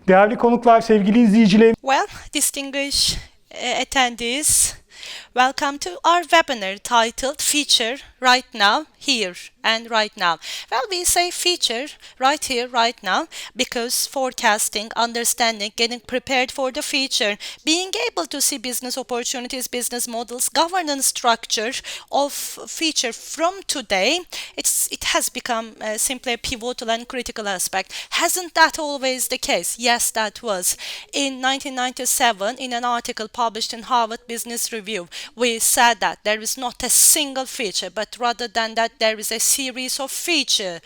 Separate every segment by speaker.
Speaker 1: Değerli konuklar, sevgili izleyicilerimiz.
Speaker 2: Well, distinguished attendees, welcome to our webinar titled Feature Right Now, Here and Right Now. Well, we say feature right here, right now, because forecasting, understanding, getting prepared for the future, being able to see business opportunities, business models, governance structure of feature from today, it has become simply a pivotal and critical aspect. Hasn't that always the case? Yes, that was. In 1997, in an article published in Harvard Business Review, we said that there is not a single feature, but rather than that, there is a series of feature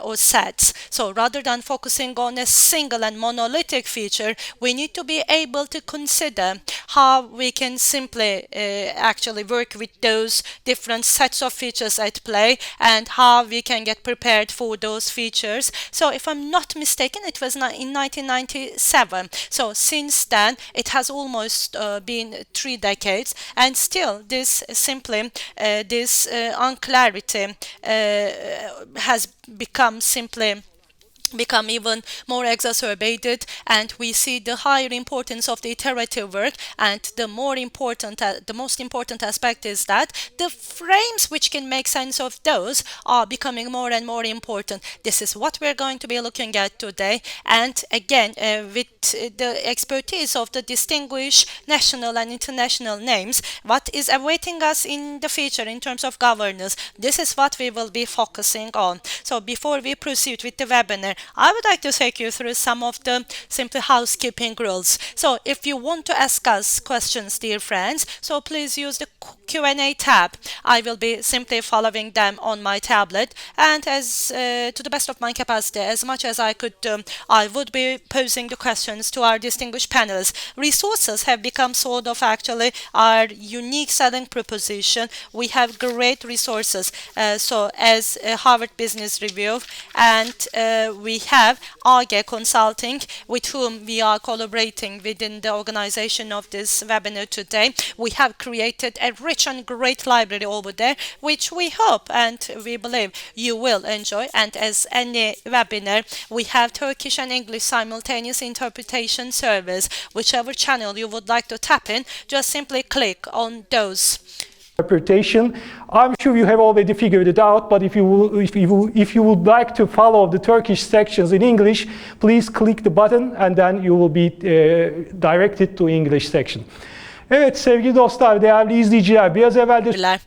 Speaker 2: or sets. So rather than focusing on a single and monolithic feature, we need to be able to consider how we can simply actually work with those different sets of features at play and how we can get prepared for those features. So if I'm not mistaken, it was in 1997. So since then, it has almost been 3 decades, and still this simply this unclarity has become even more exacerbated, and we see the higher importance of the iterative work. And the most important aspect is that the frames which can make sense of those are becoming more and more important. This is what we're going to be looking at today, and again with the expertise of the distinguished national and international names, what is awaiting us in the future in terms of governance, this is what we will be focusing on. So before we proceed with the webinar, I would like to take you through some of the simple housekeeping rules. So if you want to ask us questions, dear friends, so please use the Q&A tab. I will be simply following them on my tablet, and as to the best of my capacity, as much as I could, I would be posing the questions to our distinguished panelists. Resources have become sort of actually our unique selling proposition. We have great resources. So as Harvard Business Review, and we have ARGE Consulting, with whom we are collaborating within the organization of this webinar today. We have created a rich and great library over there, which we hope and we believe you will enjoy. And as any webinar, we have Turkish and English simultaneous interpretation service. Whichever channel you would like to tap in, just simply click on those.
Speaker 1: Interpretation. I'm sure you have already figured it out, but if you would like to follow the Turkish sections in English, please click the button and then you will be directed to English section. Evet sevgili dostlar, değerli izleyiciler, biraz evvel de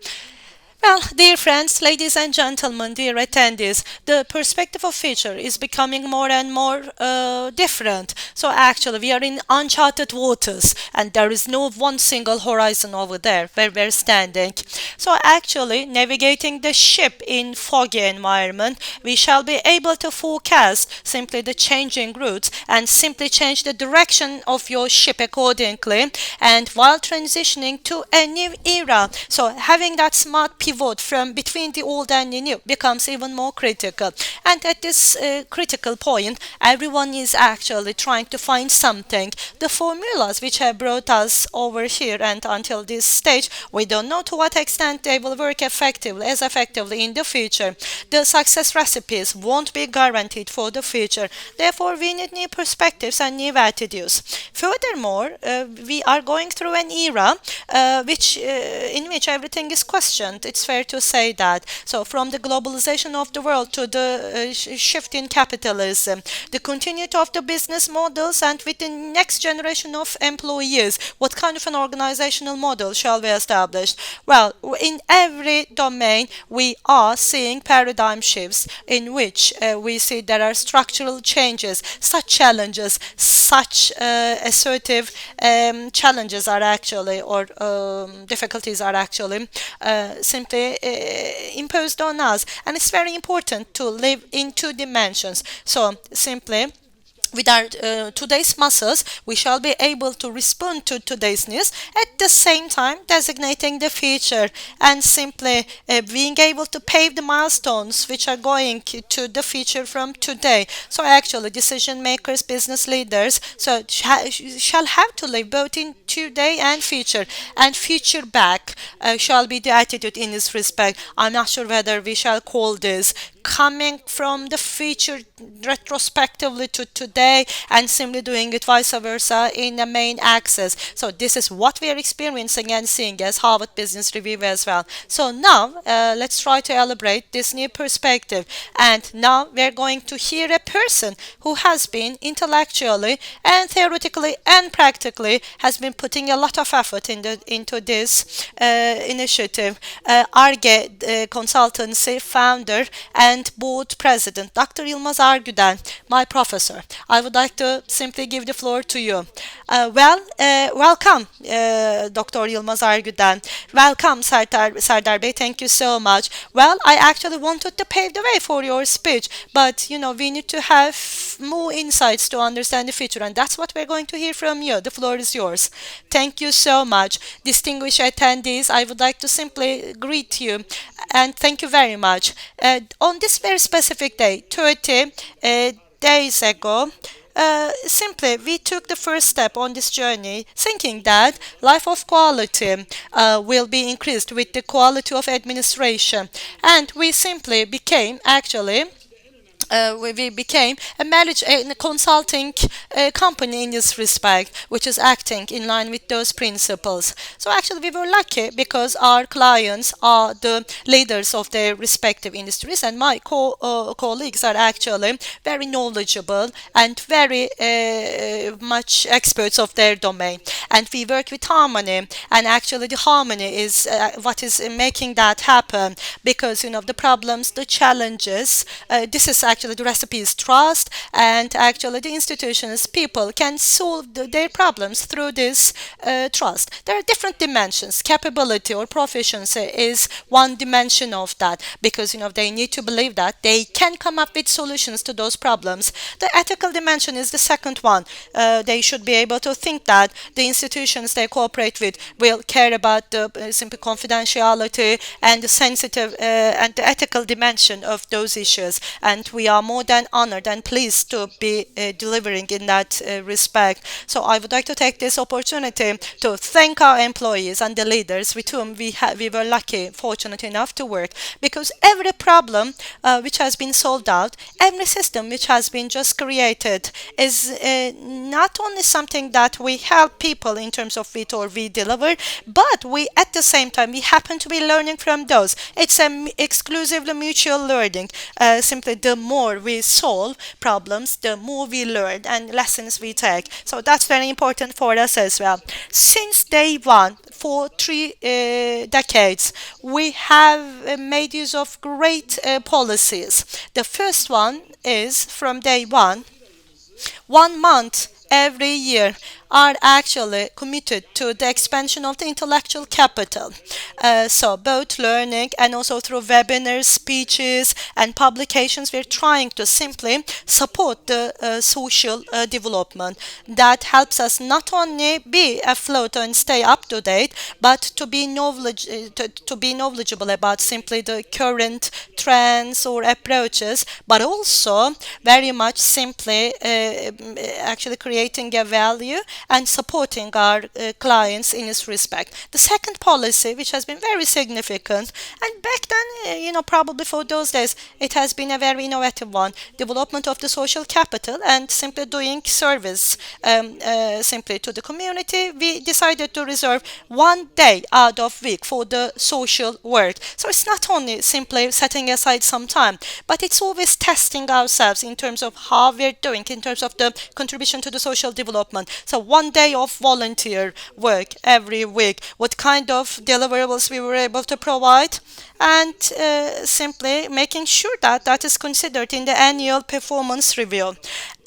Speaker 2: Well, dear friends, ladies and gentlemen, dear attendees, the perspective of feature is becoming more and more different. So actually, we are in uncharted waters, and there is no one single horizon over there where we're standing. So actually, navigating the ship in foggy environment, we shall be able to forecast simply the changing routes and simply change the direction of your ship accordingly, and while transitioning to a new era. So having that smart pivot from between the old and the new becomes even more critical. And at this critical point, everyone is actually trying to find something. The formulas which have brought us over here and until this stage, we don't know to what extent they will work as effectively in the future. The success recipes won't be guaranteed for the future. Therefore, we need new perspectives and new attitudes. Furthermore, we are going through an era in which everything is questioned. It's fair to say that. So from the globalization of the world to the shift in capitalism, the continuity of the business models, and with the next generation of employees, what kind of an organizational model shall we establish? Well, in every domain, we are seeing paradigm shifts in which we see there are structural changes. Such challenges, such assertive challenges are actually, or difficulties are actually simply imposed on us, and it's very important to live in 2 dimensions. So simply with our today's muscles, we shall be able to respond to today's news, at the same time designating the future and simply being able to pave the milestones which are going to the future from today. So actually, decision makers, business leaders, so shall have to live both in today and future back shall be the attitude in this respect. I'm not sure whether we shall call this coming from the future retrospectively to today and simply doing it vice versa in the main axis. So this is what we are experiencing and seeing as Harvard Business Review as well. So now let's try to elaborate this new perspective. And now we're going to hear a person who has been intellectually and theoretically and practically has been putting a lot of effort into this initiative. ARGE consultancy founder and board president, Dr. Yılmaz Arguden, my professor. I would like to simply give the floor to you. Welcome, Dr. Yılmaz Arguden. Welcome, Serdar Bey. Thank you so much. Well, I actually wanted to pave the way for your speech, but we need to have more insights to understand the future, and that's what we're going to hear from you. The floor is yours. Thank you so much. Distinguished attendees, I would like to simply greet you and thank you very much. On this very specific day, 30 days ago, simply we took the first step on this journey thinking that life of quality will be increased with the quality of administration, and we simply became actually we became a consulting company in this respect, which is acting in line with those principles. So actually we were lucky because our clients are the leaders of their respective industries, and my colleagues are actually very knowledgeable and very much experts of their domain. And we work with harmony, and actually the harmony is what is making that happen, because the problems, the challenges, this is actually the recipe is trust, and actually the institutions, people can solve their problems through this trust. There are different dimensions. Capability or proficiency is one dimension of that, because they need to believe that they can come up with solutions to those problems. The ethical dimension is the second one. They should be able to think that the institutions they cooperate with will care about the simple confidentiality and the sensitive and the ethical dimension of those issues, and we are more than honored and pleased to be delivering in that respect. So I would like to take this opportunity to thank our employees and the leaders with whom we were lucky, fortunate enough to work, because every problem which has been solved out, every system which has been just created is not only something that we help people in terms of it or we deliver, but we at the same time we happen to be learning from those. It's exclusively mutual learning. Simply the more we solve problems, the more we learn and lessons we take. So that's very important for us as well. Since day one, for 3 decades, we have made use of great policies. The first one is from day one, 1 month every year are actually committed to the expansion of the intellectual capital. So both learning and also through webinars, speeches, and publications, we're trying to simply support the social development. That helps us not only be afloat and stay up to date, but to be knowledgeable about simply the current trends or approaches, but also very much simply actually creating a value and supporting our clients in this respect. The second policy, which has been very significant, and back then, probably for those days, it has been a very innovative one, development of the social capital and simply doing service simply to the community. We decided to reserve 1 day out of week for the social work. So it's not only simply setting aside some time, but it's always testing ourselves in terms of how we're doing, in terms of the contribution to the social development. So 1 day of volunteer work every week, what kind of deliverables we were able to provide, and simply making sure that that is considered in the annual performance review.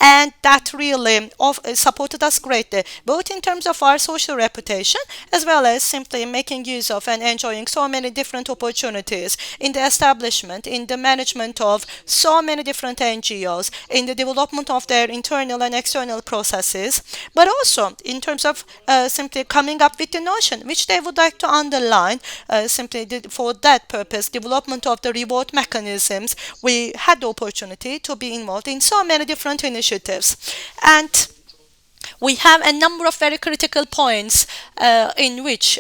Speaker 2: And that really supported us greatly, both in terms of our social reputation as well as simply making use of and enjoying so many different opportunities in the establishment, in the management of so many different NGOs, in the development of their internal and external processes, but also in terms of simply coming up with the notion which they would like to underline, simply for that purpose, development of the reward mechanisms. We had the opportunity to be involved in so many different initiatives. And we have a number of very critical points in which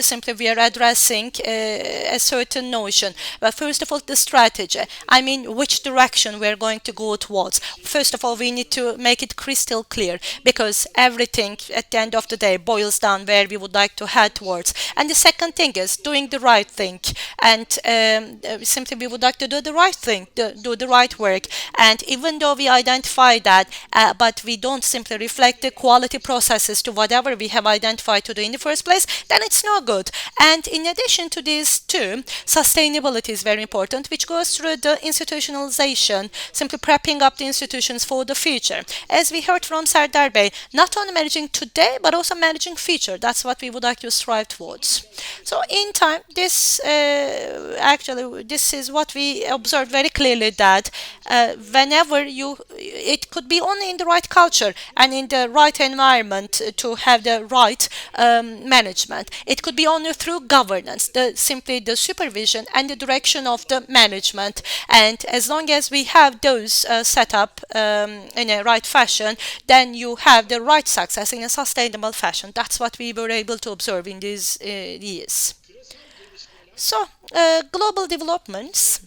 Speaker 2: simply we are addressing a certain notion. But first of all, the strategy. I mean, which direction we're going to go towards. First of all, we need to make it crystal clear, because everything at the end of the day boils down where we would like to head towards. And the second thing is doing the right thing. And simply we would like to do the right thing, do the right work. And even though we identify that, but we don't simply reflect the quality processes to whatever we have identified to do in the first place, then it's no good. And in addition to these two, sustainability is very important, which goes through the institutionalization, simply prepping up the institutions for the future. As we heard from Serdar Bey, not only managing today, but also managing future. That's what we would like to strive towards. So in time, this this is what we observed very clearly, that whenever it could be only in the right culture and in the right environment to have the right management. It could be only through governance, simply the supervision and the direction of the management. And as long as we have those set up in a right fashion, then you have the right success in a sustainable fashion. That's what we were able to observe in these years. So, global developments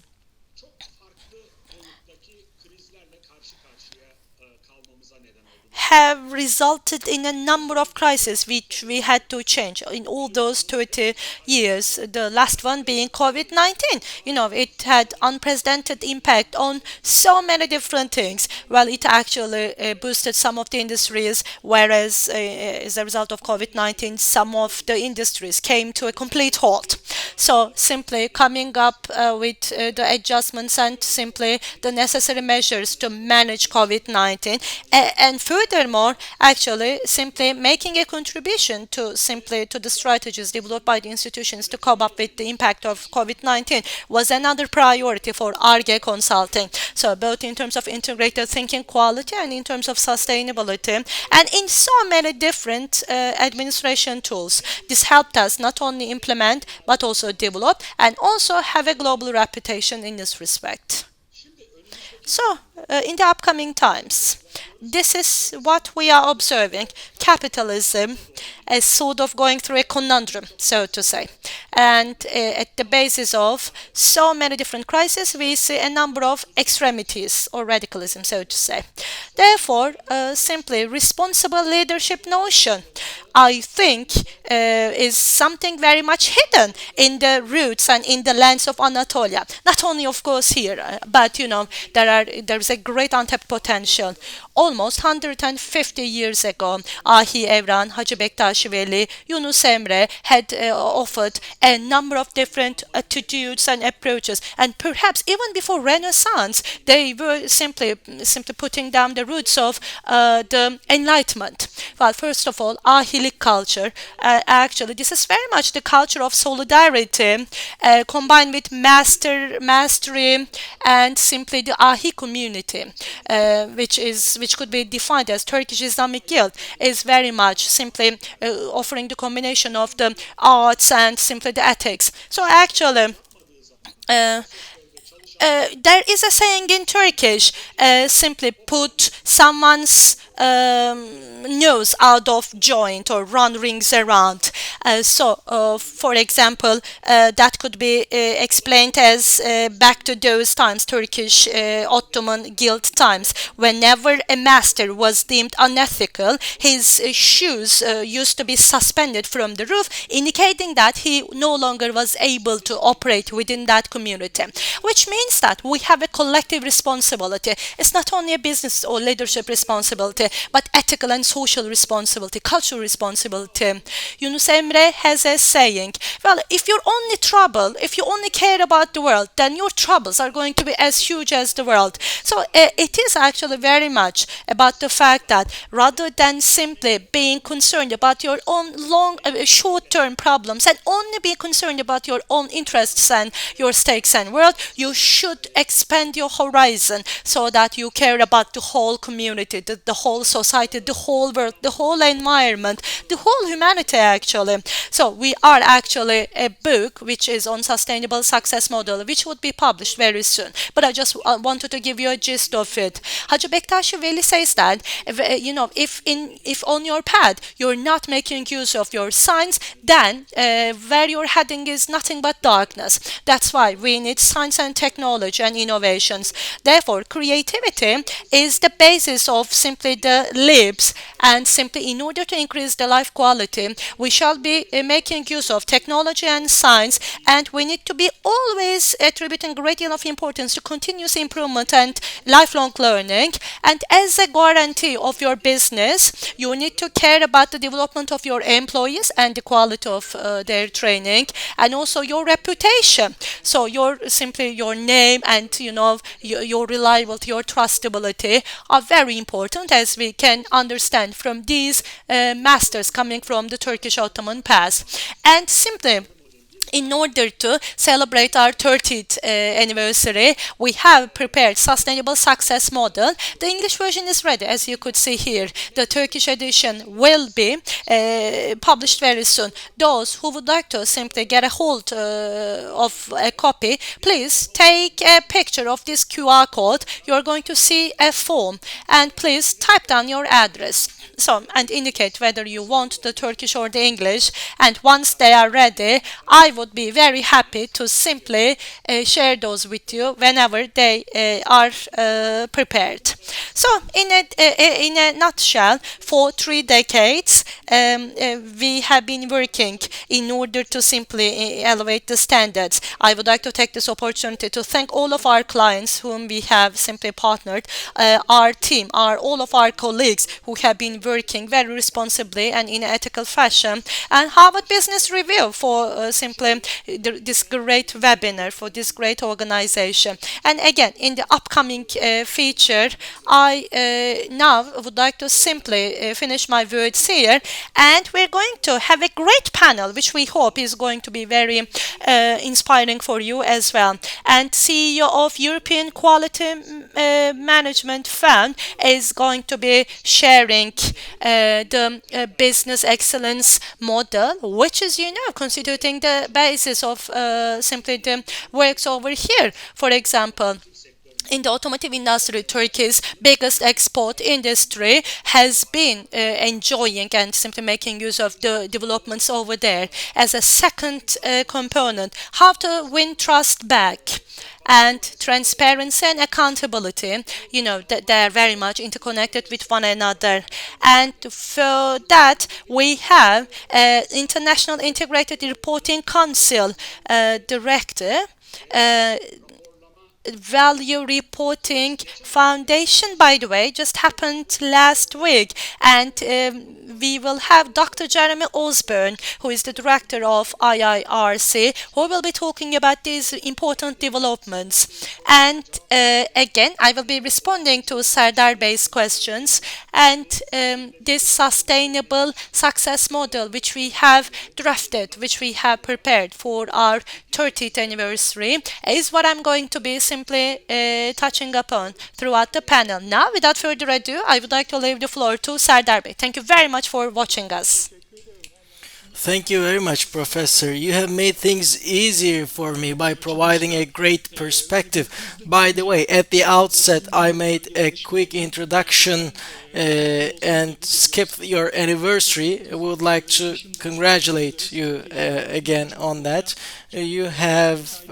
Speaker 2: have resulted in a number of crises which we had to change in all those 30 years. The last one being COVID-19. It had unprecedented impact on so many different things. Well, it actually boosted some of the industries, whereas as a result of COVID-19, some of the industries came to a complete halt. So simply coming up with the adjustments and simply the necessary measures to manage COVID-19, and furthermore, actually simply making a contribution to the strategies developed by the institutions to cope up with the impact of COVID-19 was another priority for ARGE consulting. So both in terms of integrated thinking quality and in terms of sustainability, and in so many different administration tools. This helped us not only implement but also develop and also have a global reputation in this respect. So, in the upcoming times, this is what we are observing. Capitalism is sort of going through a conundrum, so to say. And at the basis of so many different crises, we see a number of extremities or radicalism, so to say. Therefore, simply responsible leadership notion, I think, is something very much hidden in the roots and in the lands of Anatolia. Not only, of course, here, but there is a great untapped potential. Almost 150 years ago, Ahi Evran, Hacı Bektaşi, Yunus Emre had offered a number of different attitudes and approaches, and perhaps even before Renaissance, they were simply putting down the roots of the Enlightenment. Well, first of all, Ahilik culture. Actually, this is very much the culture of solidarity combined with mastery, and simply the Ahi community, which could be defined as Turkish Islamic Guild, is very much simply offering the combination of the arts and simply the ethics. So actually, there is a saying in Turkish, simply put someone's nose out of joint or run rings around. For example, that could be explained as back to those times, Turkish Ottoman Guild times. Whenever a master was deemed unethical, his shoes used to be suspended from the roof, indicating that he no longer was able to operate within that community, which means that we have a collective responsibility. It's not only a business or leadership responsibility, but ethical and social responsibility, cultural responsibility. Yunus Emre has a saying, well, if you only care about the world, then your troubles are going to be as huge as the world. So it is actually very much about the fact that rather than simply being concerned about your own short-term problems and only be concerned about your own interests and your stakes and world, you should should expand your horizon so that you care about the whole community, the whole society, the whole world, the whole environment, the whole humanity actually. So we are actually a book which is on sustainable success model, which would be published very soon. But I just wanted to give you a gist of it. Hacı Bektaş Veli says that if on your path you're not making use of your signs, then where you're heading is nothing but darkness. That's why we need science and technology and innovations. Therefore, creativity is the basis of simply the lives, and simply in order to increase the life quality, we shall be making use of technology and science, and we need to be always attributing great deal of importance to continuous improvement and lifelong learning. And as a guarantee of your business, you need to care about the development of your employees and the quality of their training, and also your reputation. So your name and your reliability, your trustability are very important, as we can understand from these masters coming from the Turkish Ottoman past. And simply, in order to celebrate our 30th anniversary, we have prepared Sustainable Success Model. The English version is ready, as you could see here. The Turkish edition will be published very soon. Those who would like to simply get a hold of a copy, please take a picture of this QR code. You're going to see a form, and please type down your address. So, and indicate whether you want the Turkish or the English. And once they are ready, I would be very happy to simply share those with you whenever they are prepared. So, in a nutshell, for 3 decades, we have been working in order to simply elevate the standards. I would like to take this opportunity to thank all of our clients whom we have simply partnered, our team, all of our colleagues who have been working very responsibly and in an ethical fashion, and Harvard Business Review for simply this great webinar, for this great organization. And again, in the upcoming feature, I now would like to simply finish my words here, and we're going to have a great panel which we hope is going to be very inspiring for you as well. And CEO of European Quality Management Firm is going to be sharing the business excellence model, which is constituting the basis of simply the works over here. For example, in the automotive industry, Turkey's biggest export industry has been enjoying and simply making use of the developments over there. As a second component, how to win trust back, and transparency and accountability, that they are very much interconnected with one another. And for that, we have International Integrated Reporting Council director, Value Reporting Foundation, by the way, just happened last week. And we will have Dr. Jeremy Osborne, who is the director of IIRC, who will be talking about these important developments. And again, I will be responding to Serdar Bey's questions. And this sustainable success model, which we have drafted, which we have prepared for our 30th anniversary, is what I'm going to be simply touching upon throughout the panel. Now, without further ado, I would like to leave the floor to Serdar Bey. Thank you very much for watching us.
Speaker 3: Thank you very much, Professor. You have made things easier for me by providing a great perspective. By the way, at the outset, I made a quick introduction and skipped your anniversary. I would like to congratulate you again on that. You have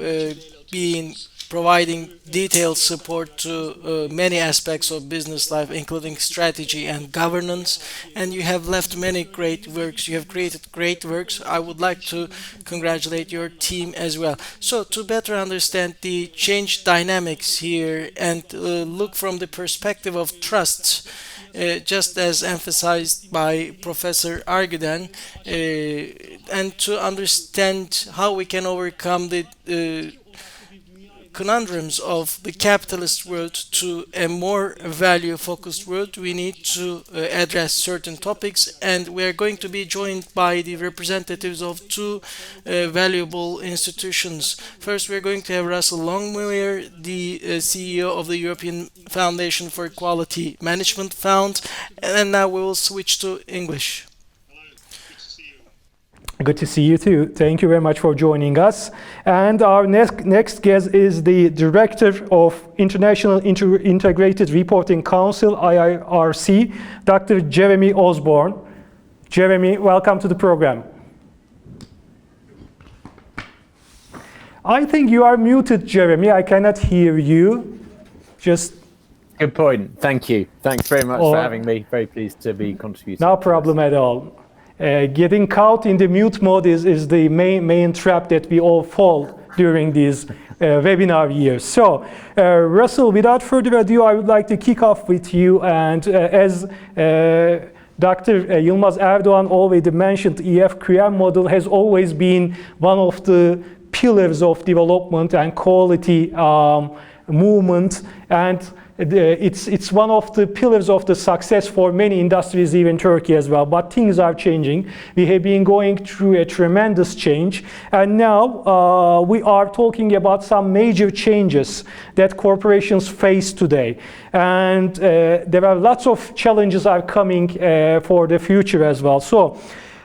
Speaker 3: been providing detailed support to many aspects of business life, including strategy and governance, and you have left many great works. You have created great works. I would like to congratulate your team as well. So, to better understand the change dynamics here and look from the perspective of trust, just as emphasized by Professor Arguden, and to understand how we can overcome the conundrums of the capitalist world to a more value-focused world, we need to address certain topics, and we are going to be joined by the representatives of two valuable institutions. First, we're going to have Russell Longmire, the CEO of the European Foundation for Quality Management Fund, and then now we will switch to English.
Speaker 1: Good to see you too. Thank you very much for joining us. And our next guest is the Director of International Integrated Reporting Council, IIRC, Dr. Jeremy Osborne. Jeremy, welcome to the program. I think you are muted, Jeremy. I cannot hear you. Just
Speaker 4: good point. Thank you. Thanks very much for having me. Very pleased to be contributing.
Speaker 1: No problem at all. Getting caught in the mute mode is the main trap that we all fall during these webinar years. So, Russell, without further ado, I would like to kick off with you. And as Dr. Yılmaz Erdoğan already mentioned, EFQM model has always been one of the pillars of development and quality movement, and it's one of the pillars of the success for many industries, even Turkey as well. But things are changing. We have been going through a tremendous change, and now we are talking about some major changes that corporations face today. And there are lots of challenges are coming for the future as well. So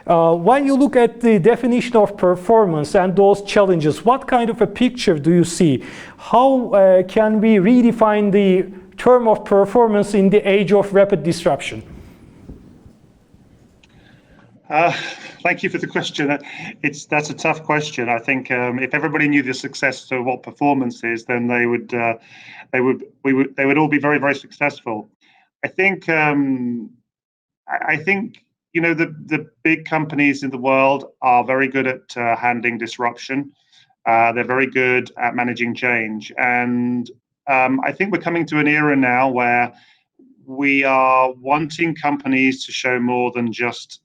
Speaker 1: when you look at the definition of performance and those challenges, what kind of a picture do you see? How can we redefine the term of performance in the age of rapid disruption?
Speaker 5: Thank you for the question. That's a tough question. I think if everybody knew the success to what performance is, then they would all be very, very successful. I think you know, the big companies in the world are very good at handling disruption. They're very good at managing change. And I think we're coming to an era now where we are wanting companies to show more than just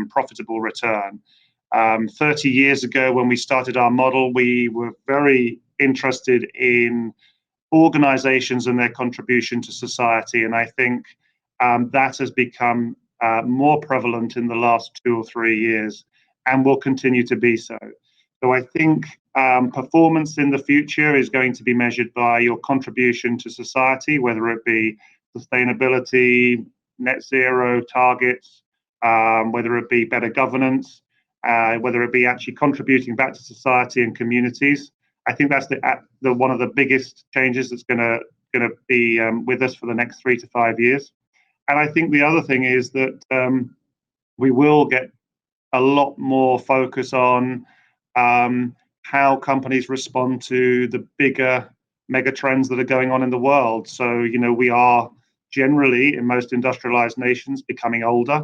Speaker 5: profitable return. 30 years ago, when we started our model, we were very interested in organizations and their contribution to society. And I think that has become more prevalent in the last 2 or 3 years, and will continue to be so. So I think performance in the future is going to be measured by your contribution to society, whether it be sustainability, net zero targets, whether it be better governance, whether it be actually contributing back to society and communities. I think that's the one of the biggest changes that's going to be with us for the next 3 to 5 years. And I think the other thing is that we will get a lot more focus on how companies respond to the bigger mega trends that are going on in the world. So, you know, we are generally, in most industrialized nations, becoming older.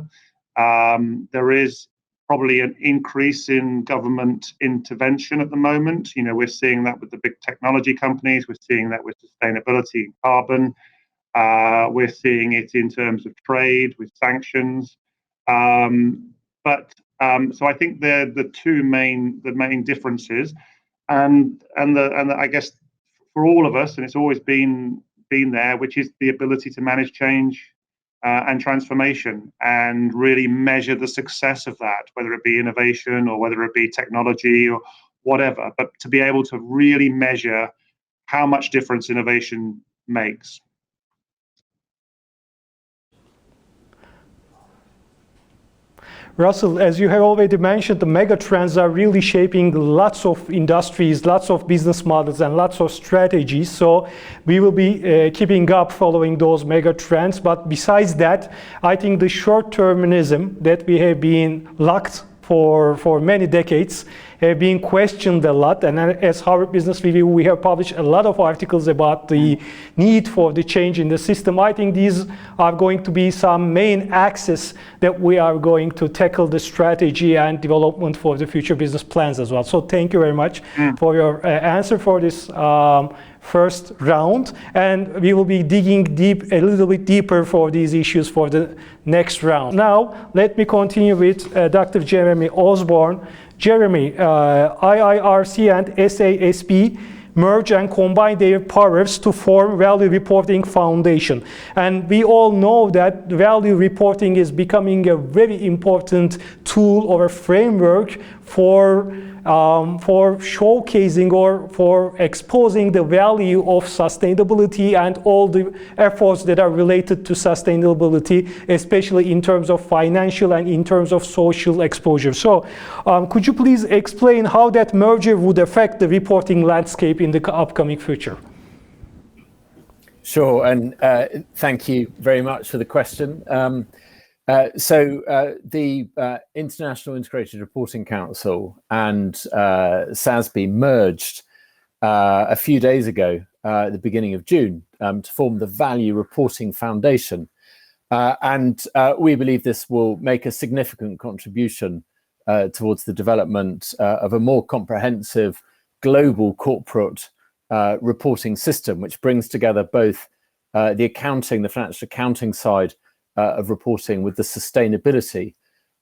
Speaker 5: There is probably an increase in government intervention at the moment. You know, we're seeing that with the big technology companies. We're seeing that with sustainability and carbon. We're seeing it in terms of trade with sanctions. So I think they're the main differences, and I guess for all of us, and it's always been there, which is the ability to manage change and transformation, and really measure the success of that, whether it be innovation or whether it be technology or whatever, but to be able to really measure how much difference innovation makes.
Speaker 1: Russell, as you have already mentioned, the mega trends are really shaping lots of industries, lots of business models, and lots of strategies. So we will be keeping up following those mega trends. But besides that, I think the short-termism that we have been locked for many decades have been questioned a lot. And as Harvard Business Review, we have published a lot of articles about the need for the change in the system. I think these are going to be some main axes that we are going to tackle the strategy and development for the future business plans as well. So thank you very much for your answer for this first round. And we will be digging a little bit deeper for these issues for the next round. Now, let me continue with Dr. Jeremy Osborne. Jeremy, IIRC and SASB, merge and combine their powers to form Value Reporting Foundation. And we all know that value reporting is becoming a very important tool or a framework for showcasing or for exposing the value of sustainability and all the efforts that are related to sustainability, especially in terms of financial and in terms of social exposure. So could you please explain how that merger would affect the reporting landscape in the upcoming future?
Speaker 4: Sure, and thank you very much for the question. The International Integrated Reporting Council and SASB merged a few days ago, at the beginning of June, to form the Value Reporting Foundation. We believe this will make a significant contribution towards the development of a more comprehensive global corporate reporting system, which brings together both the financial accounting side of reporting with the sustainability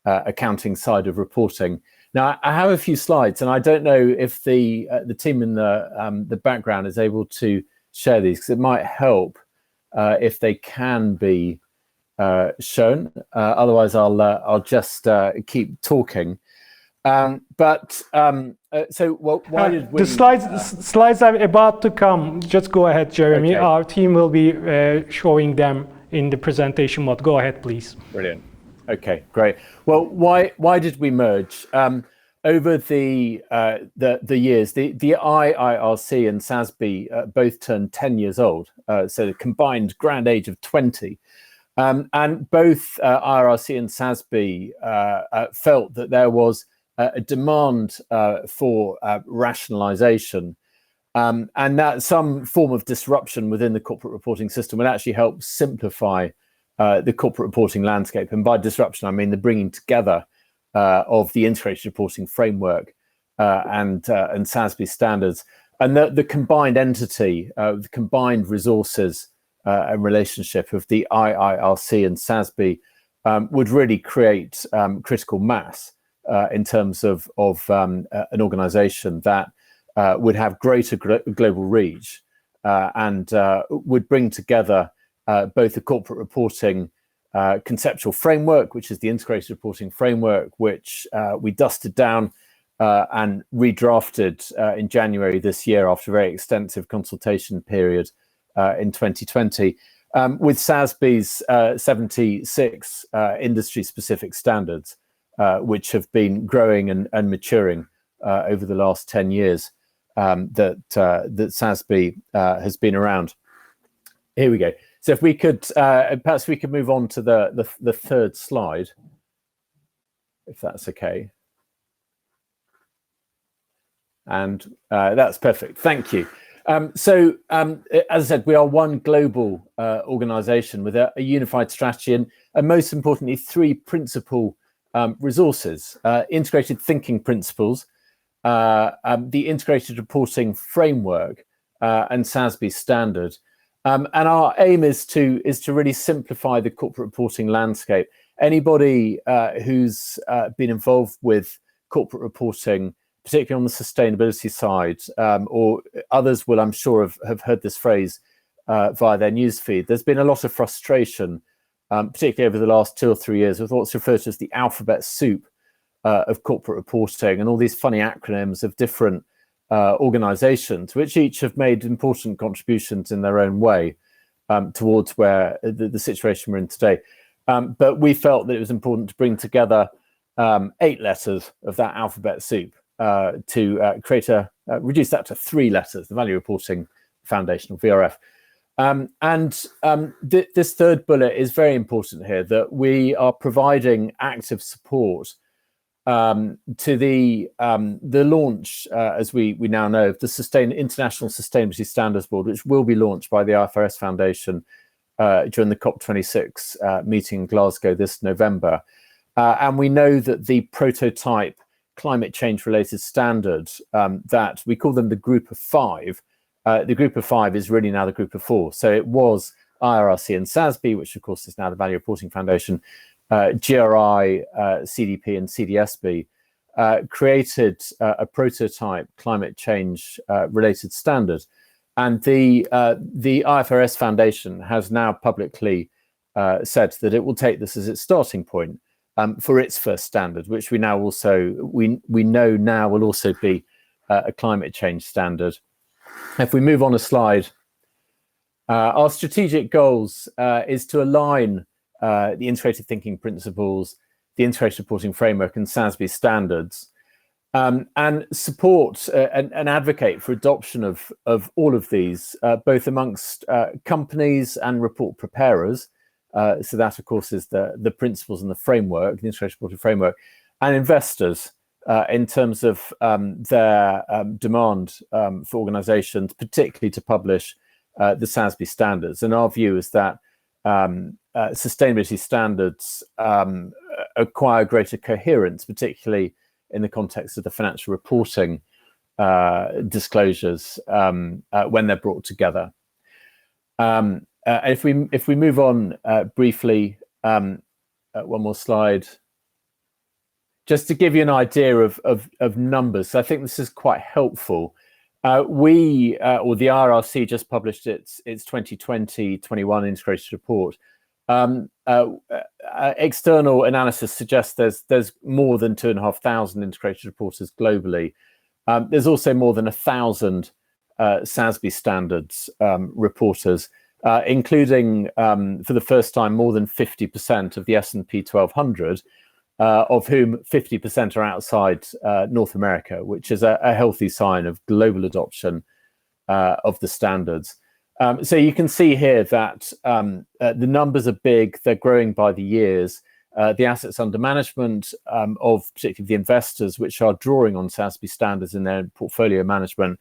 Speaker 4: accounting side of reporting. Now, I have a few slides, and I don't know if the team in the background is able to share these, because it might help if they can be shown. Otherwise, I'll just keep talking. Why did we?
Speaker 1: The slides are about to come. Just go ahead, Jeremy.
Speaker 4: Okay.
Speaker 1: Our team will be showing them in the presentation mode. Go ahead, please.
Speaker 4: Brilliant. Okay, great. Well, why did we merge? Over the years, the IIRC and SASB both turned 10 years old, so the combined grand age of 20. And both IIRC and SASB felt that there was a demand for rationalization, and that some form of disruption within the corporate reporting system would actually help simplify the corporate reporting landscape. And by disruption, I mean the bringing together of the integrated reporting framework and SASB standards, and the combined entity, the combined resources and relationship of the IIRC and SASB would really create critical mass in terms of an organization that would have greater global reach and would bring together both the corporate reporting conceptual framework, which is the integrated reporting framework, which we dusted down and redrafted in January this year after a very extensive consultation period in 2020, with SASB's 76 industry-specific standards, which have been growing and maturing over the last 10 years that SASB has been around. Here we go. So if we could, perhaps we could move on to the third slide, if that's okay. And that's perfect. Thank you. As I said, we are one global organization with a unified strategy and most importantly, three principal resources: integrated thinking principles, the integrated reporting framework, and SASB standard. And our aim is to really simplify the corporate reporting landscape. Anybody who's been involved with corporate reporting, particularly on the sustainability side, or others will, I'm sure, have heard this phrase via their newsfeed. There's been a lot of frustration, particularly over the last 2 or 3 years, with what's referred to as the alphabet soup of corporate reporting, and all these funny acronyms of different organizations, which each have made important contributions in their own way towards where the situation we're in today. But we felt that it was important to bring together 8 letters of that alphabet soup to create reduce that to 3 letters, the Value Reporting Foundation, or VRF. This third bullet is very important here, that we are providing active support to the launch, as we now know, of the International Sustainability Standards Board, which will be launched by the IFRS Foundation during the COP26 meeting in Glasgow this November. And we know that the prototype climate change related standards, that we call them the Group of 5, the Group of 5 is really now the Group of 4. So it was IRRC and SASB, which of course is now the Value Reporting Foundation, GRI, CDP and CDSB, created a prototype climate change related standard. And the IFRS Foundation has now publicly said that it will take this as its starting point for its first standard, which we now also we know now will also be a climate change standard. If we move on a slide, our strategic goals is to align the integrated thinking principles, the integrated reporting framework, and SASB standards, and support and advocate for adoption of all of these, both amongst companies and report preparers. So that, of course, is the principles and the framework, the integrated reporting framework, and investors in terms of their demand for organizations, particularly to publish the SASB standards. And our view is that sustainability standards acquire greater coherence, particularly in the context of the financial reporting disclosures when they're brought together. If we move on briefly, one more slide, just to give you an idea of numbers. I think this is quite helpful. The IRRC just published its 2020-21 integrated report. External analysis suggests there's more than 2,500 integrated reporters globally. There's also more than 1,000 SASB standards reporters, including for the first time more than 50% of the S&P 1200, of whom 50% are outside North America, which is a healthy sign of global adoption of the standards. So you can see here that the numbers are big, they're growing by the years. The assets under management of particularly the investors which are drawing on SASB standards in their portfolio management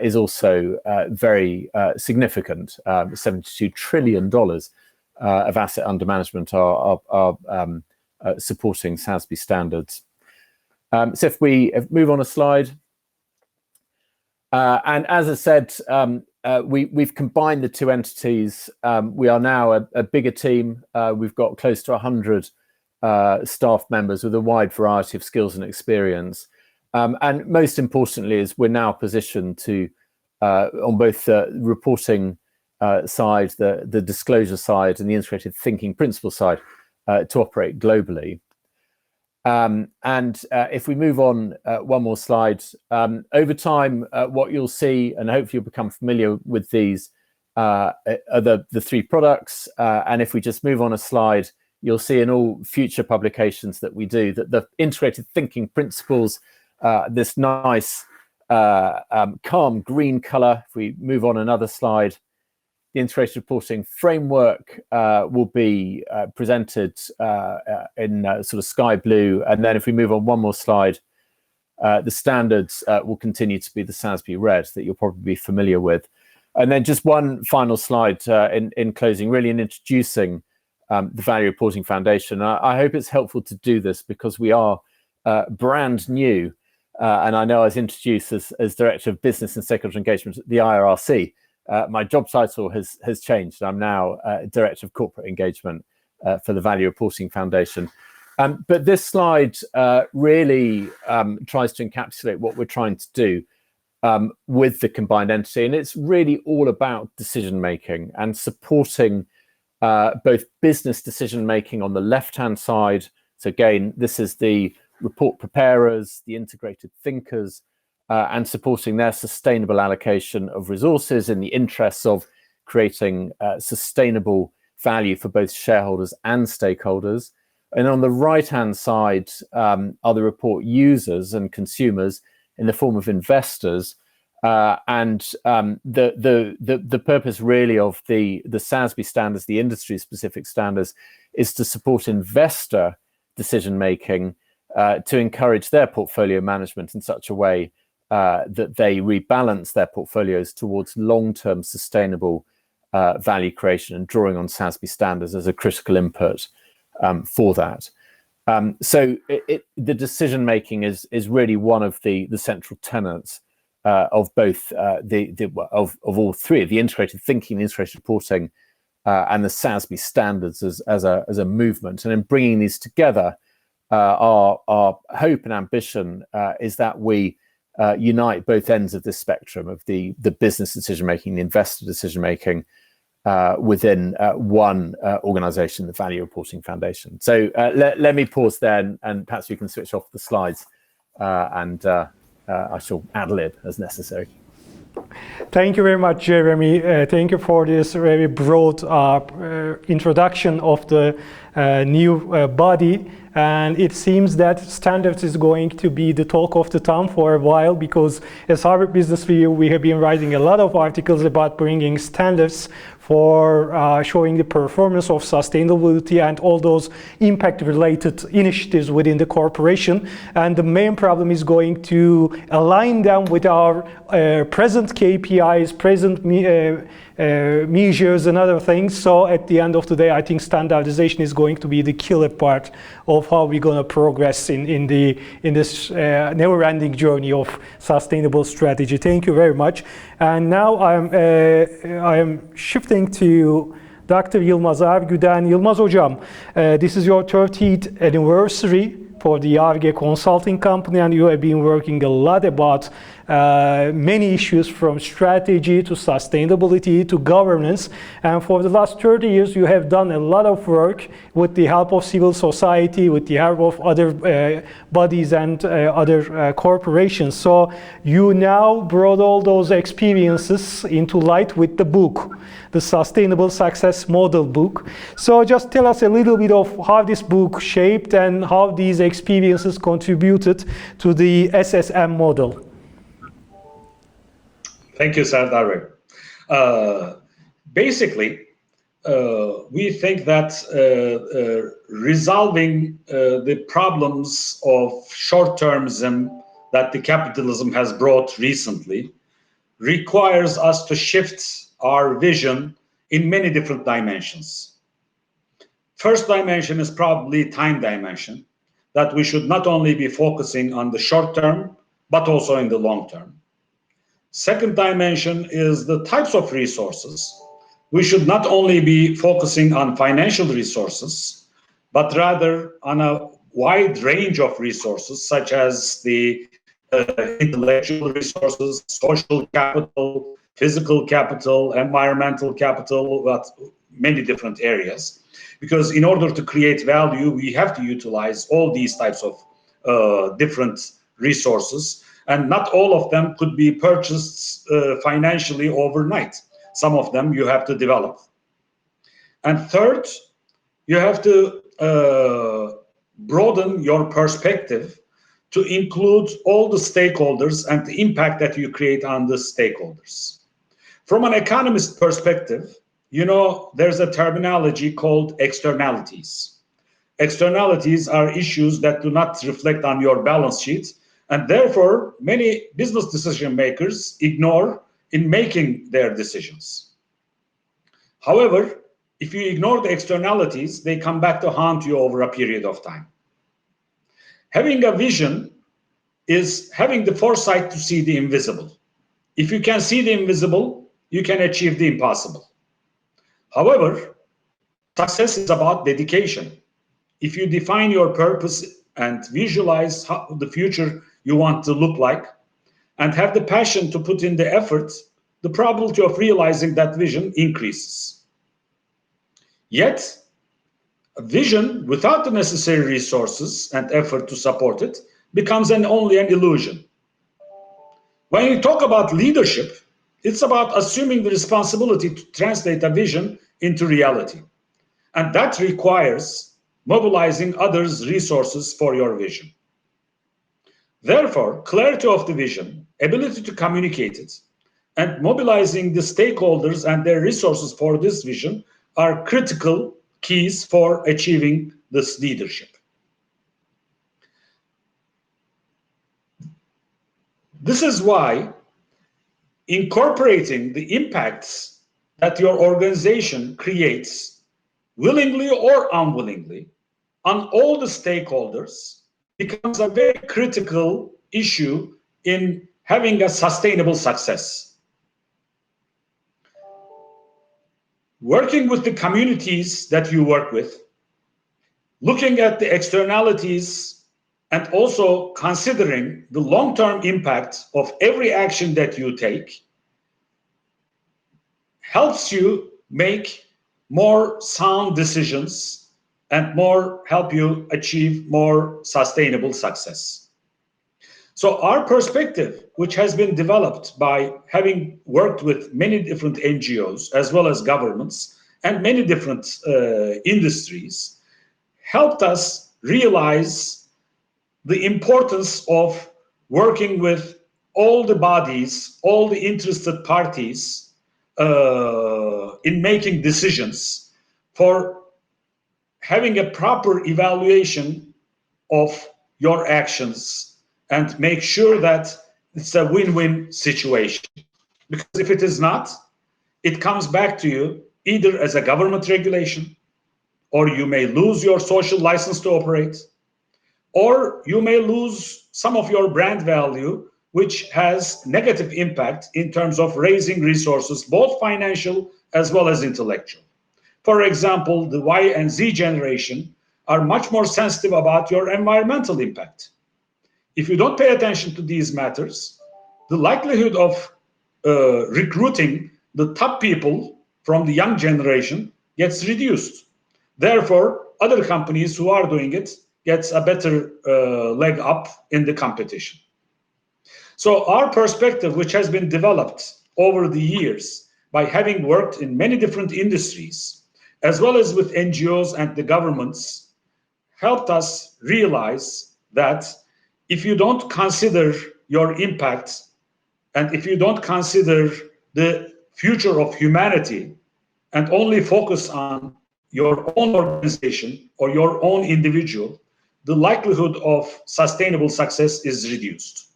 Speaker 4: is also very significant. $72 trillion of asset under management are supporting SASB standards. So if we move on a slide, and as I said, we've combined the two entities. We are now a bigger team. We've got close to 100 staff members with a wide variety of skills and experience. And most importantly is we're now positioned to, on both the reporting side, the disclosure side, and the integrated thinking principle side, to operate globally. If we move on one more slide, over time, what you'll see, and hopefully you'll become familiar with these, are the three products. And if we just move on a slide, you'll see in all future publications that we do that the integrated thinking principles, this nice calm green color. If we move on another slide, the integrated reporting framework will be presented in sort of sky blue. And then if we move on one more slide, the standards will continue to be the SASB red that you'll probably be familiar with. And then just one final slide in closing, really in introducing the Value Reporting Foundation. I hope it's helpful to do this because we are brand new. And I know I was introduced as Director of Business and Stakeholder Engagement at the IRRC. My job title has changed. I'm now Director of Corporate Engagement for the Value Reporting Foundation. But this slide really tries to encapsulate what we're trying to do with the combined entity. And it's really all about decision-making and supporting both business decision-making on the left-hand side. So again, this is the report preparers, the integrated thinkers, and supporting their sustainable allocation of resources in the interests of creating sustainable value for both shareholders and stakeholders. And on the right-hand side are the report users and consumers in the form of investors. The purpose really of the SASB standards, the industry-specific standards, is to support investor decision-making to encourage their portfolio management in such a way that they rebalance their portfolios towards long-term sustainable value creation, and drawing on SASB standards as a critical input for that. So the decision-making is really one of the central tenets of both of all three, the integrated thinking, the integrated reporting, and the SASB standards as a movement. And in bringing these together, our hope and ambition is that we unite both ends of this spectrum of the business decision making, the investor decision making within one organization, the Value Reporting Foundation. So let me pause there, and perhaps you can switch off the slides, and I shall ad lib as necessary.
Speaker 1: Thank you very much, Jeremy. Thank you for this very broad introduction of the new body. And it seems that standards is going to be the talk of the town for a while, because as Harvard Business Review, we have been writing a lot of articles about bringing standards for showing the performance of sustainability and all those impact-related initiatives within the corporation. And the main problem is going to align them with our present KPIs, present measures and other things. So at the end of the day, I think standardization is going to be the killer part of how we're going to progress in this never-ending journey of sustainable strategy. Thank you very much. And now I am shifting to Dr. Yılmaz Ergüden. Yılmaz Hocam, this is your 30th anniversary for the ARGE consulting company, and you have been working a lot about many issues from strategy to sustainability to governance. And for the last 30 years, you have done a lot of work with the help of civil society, with the help of other bodies and other corporations. So you now brought all those experiences into light with the book, the Sustainable Success Model book. So just tell us a little bit of how this book shaped and how these experiences contributed to the SSM model.
Speaker 6: Thank you, Serdar. Basically, we think that resolving the problems of short-termism that the capitalism has brought recently requires us to shift our vision in many different dimensions. First dimension is probably time dimension, that we should not only be focusing on the short term, but also in the long term. Second dimension is the types of resources. We should not only be focusing on financial resources, but rather on a wide range of resources, such as the intellectual resources, social capital, physical capital, environmental capital, but many different areas. Because in order to create value, we have to utilize all these types of different resources, and not all of them could be purchased financially overnight. Some of them you have to develop. And third, you have to broaden your perspective to include all the stakeholders and the impact that you create on the stakeholders. From an economist perspective, you know, there's a terminology called externalities. Externalities are issues that do not reflect on your balance sheet, and therefore many business decision makers ignore in making their decisions. However, if you ignore the externalities, they come back to haunt you over a period of time. Having a vision is having the foresight to see the invisible. If you can see the invisible, you can achieve the impossible. However, success is about dedication. If you define your purpose and visualize how the future you want to look like, and have the passion to put in the effort, the probability of realizing that vision increases. Yet, a vision without the necessary resources and effort to support it becomes only an illusion. When you talk about leadership, it's about assuming the responsibility to translate a vision into reality. And that requires mobilizing others' resources for your vision. Therefore, clarity of the vision, ability to communicate it, and mobilizing the stakeholders and their resources for this vision are critical keys for achieving this leadership. This is why incorporating the impacts that your organization creates, willingly or unwillingly, on all the stakeholders becomes a very critical issue in having a sustainable success. Working with the communities that you work with, looking at the externalities and also considering the long-term impact of every action that you take helps you make more sound decisions and help you achieve more sustainable success. So our perspective, which has been developed by having worked with many different NGOs as well as governments and many different industries, helped us realize the importance of working with all the bodies, all the interested parties in making decisions for having a proper evaluation of your actions and make sure that it's a win-win situation. Because if it is not, it comes back to you either as a government regulation, or you may lose your social license to operate, or you may lose some of your brand value, which has negative impact in terms of raising resources, both financial as well as intellectual. For example, the Y and Z generation are much more sensitive about your environmental impact. If you don't pay attention to these matters, the likelihood of recruiting the top people from the young generation gets reduced. Therefore, other companies who are doing it gets a better leg up in the competition. So our perspective, which has been developed over the years by having worked in many different industries, as well as with NGOs and the governments, helped us realize that if you don't consider your impact and if you don't consider the future of humanity and only focus on your own organization or your own individual, the likelihood of sustainable success is reduced.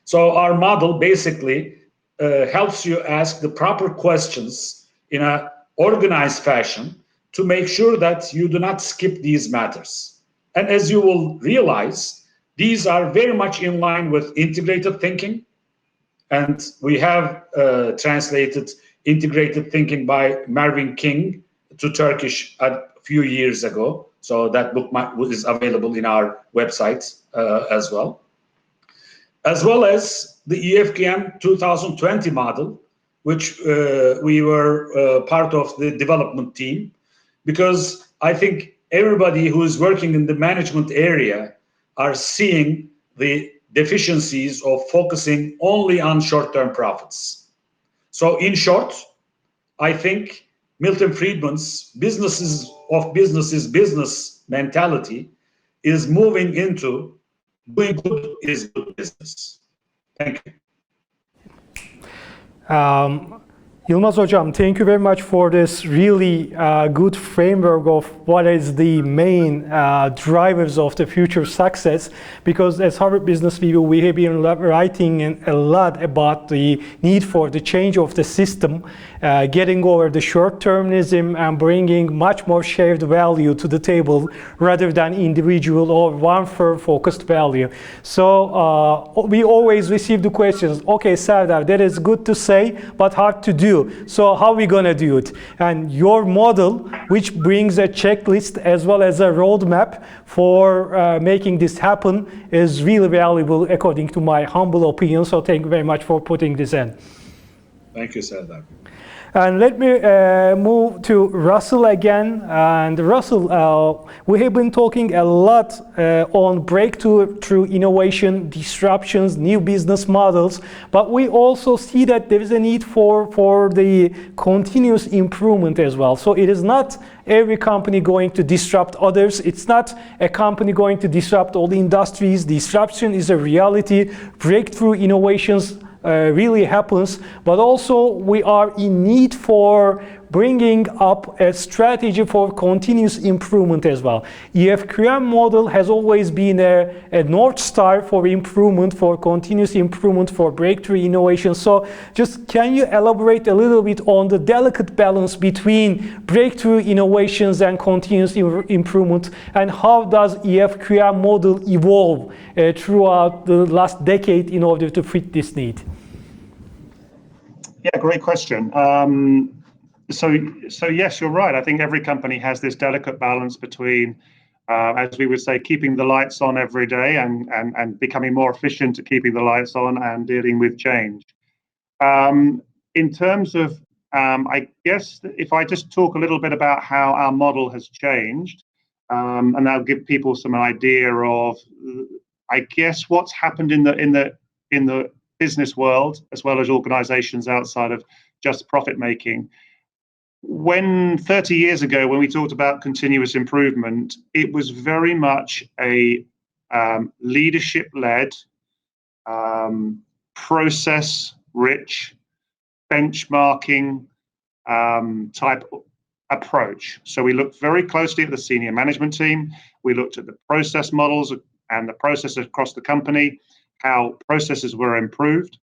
Speaker 6: So our model basically helps you ask the proper questions in an organized fashion to make sure that you do not skip these matters. And as you will realize, these are very much in line with integrated thinking. And we have translated integrated thinking by Mervyn King to Turkish a few years ago. So that book is available in our website as well as the EFQM 2020 model, which we were part of the development team, because I think everybody who is working in the management area are seeing the deficiencies of focusing only on short-term profits. So in short, I think Milton Friedman's business mentality is moving into doing good is good business. Thank you.
Speaker 1: Yılmaz Hocam, thank you very much for this really good framework of what is the main drivers of the future success, because as Harvard Business Review, we have been writing a lot about the need for the change of the system, getting over the short-termism and bringing much more shared value to the table rather than individual or one-firm focused value. So we always receive the questions, okay, Serdar, that is good to say, but hard to do. So how are we going to do it? And your model, which brings a checklist as well as a roadmap for making this happen, is really valuable according to my humble opinion. So thank you very much for putting this in.
Speaker 6: Thank you, Serdar.
Speaker 1: And let me move to Russell again. And Russell, we have been talking a lot on breakthrough through innovation, disruptions, new business models, but we also see that there is a need for the continuous improvement as well. So it is not every company going to disrupt others. It's not a company going to disrupt all the industries. Disruption is a reality. Breakthrough innovations really happens, but also we are in need for bringing up a strategy for continuous improvement as well. EFQM model has always been a North Star for improvement, for continuous improvement, for breakthrough innovation. So just can you elaborate a little bit on the delicate balance between breakthrough innovations and continuous improvement, and how does EFQM model evolve throughout the last decade in order to fit this need?
Speaker 5: Yeah, great question. So yes, you're right. I think every company has this delicate balance between as we would say, keeping the lights on every day and becoming more efficient at keeping the lights on and dealing with change. In terms of, I guess, if I just talk a little bit about how our model has changed, and that'll give people some idea of, I guess, what's happened in the business world, as well as organizations outside of just profit making. When 30 years ago, when we talked about continuous improvement, it was very much a leadership-led, process-rich, benchmarking type approach. So we looked very closely at the senior management team. We looked at the process models and the processes across the company, how processes were improved.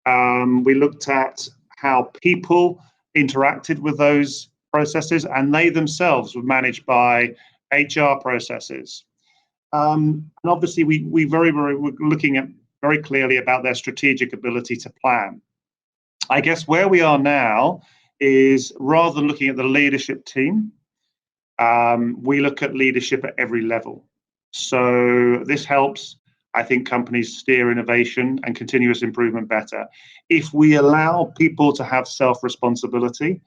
Speaker 5: We looked at how people interacted with those processes, and they themselves were managed by HR processes. And obviously, we were looking at very clearly about their strategic ability to plan. I guess where we are now is, rather than looking at the leadership team, we look at leadership at every level. So this helps, I think, companies steer innovation and continuous improvement better. If we allow people to have self-responsibility,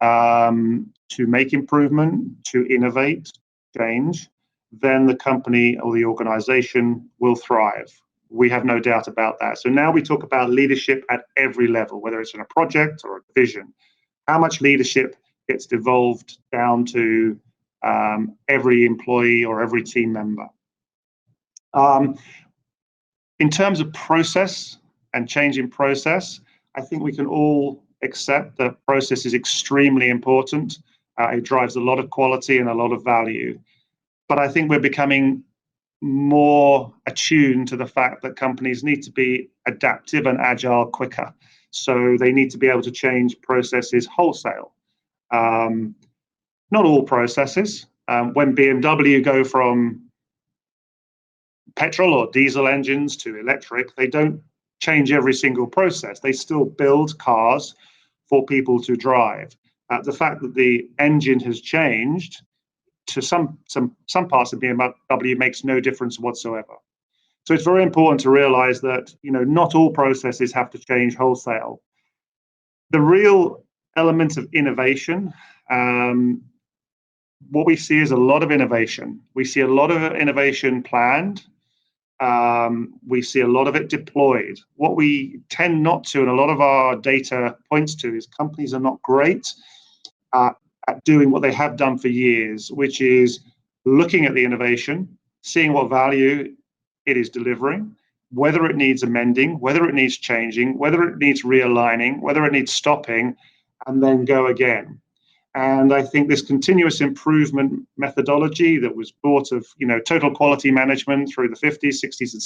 Speaker 5: to make improvement, to innovate, change, then the company or the organization will thrive. We have no doubt about that. So now we talk about leadership at every level, whether it's in a project or a division. How much leadership gets devolved down to every employee or every team member. In terms of process and changing process, I think we can all accept that process is extremely important. It drives a lot of quality and a lot of value. But I think we're becoming more attuned to the fact that companies need to be adaptive and agile quicker. So they need to be able to change processes wholesale. Not all processes. When BMW go from petrol or diesel engines to electric, they don't change every single process. They still build cars for people to drive. The fact that the engine has changed to some parts of BMW makes no difference whatsoever. So it's very important to realize that, not all processes have to change wholesale. The real element of innovation, what we see is a lot of innovation. We see a lot of innovation planned. We see a lot of it deployed. What we tend not to, and a lot of our data points to, is companies are not great at doing what they have done for years, which is looking at the innovation, seeing what value it is delivering, whether it needs amending, whether it needs changing, whether it needs realigning, whether it needs stopping, and then go again. And I think this continuous improvement methodology that was brought of, total quality management through the 50s, 60s, and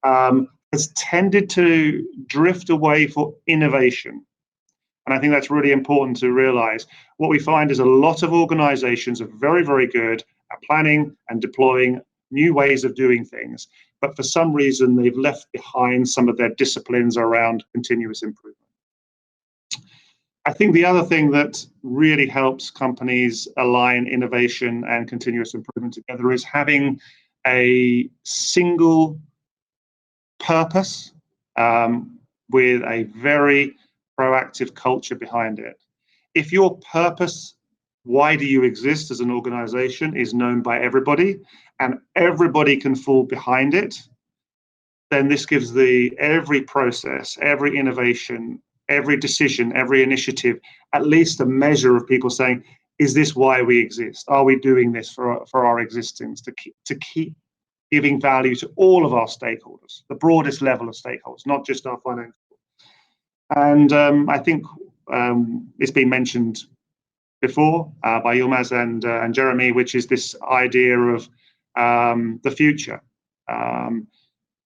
Speaker 5: 70s has tended to drift away for innovation. And I think that's really important to realize. What we find is a lot of organizations are very, very good at planning and deploying new ways of doing things. But for some reason, they've left behind some of their disciplines around continuous improvement. I think the other thing that really helps companies align innovation and continuous improvement together is having a single purpose with a very proactive culture behind it. If your purpose, why do you exist as an organization, is known by everybody and everybody can fall behind it, then this gives every process, every innovation, every decision, every initiative, at least a measure of people saying, is this why we exist? Are we doing this for our existence, to keep giving value to all of our stakeholders, the broadest level of stakeholders, not just our financial. And I think it's been mentioned before by Yilmaz and Jeremy, which is this idea of the future.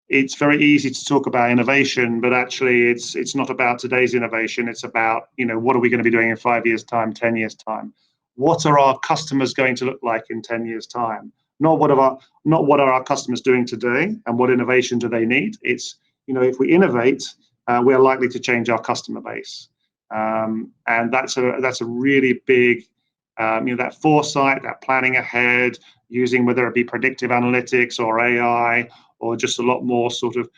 Speaker 5: It's very easy to talk about innovation, but actually it's not about today's innovation. It's about, what are we going to be doing in 5 years' time, 10 years' time? What are our customers going to look like in 10 years' time? Not what are our customers doing today and what innovation do they need? It's, if we innovate, we are likely to change our customer base. And that's a really big, that foresight, that planning ahead, using whether it be predictive analytics or AI or just a lot more sort of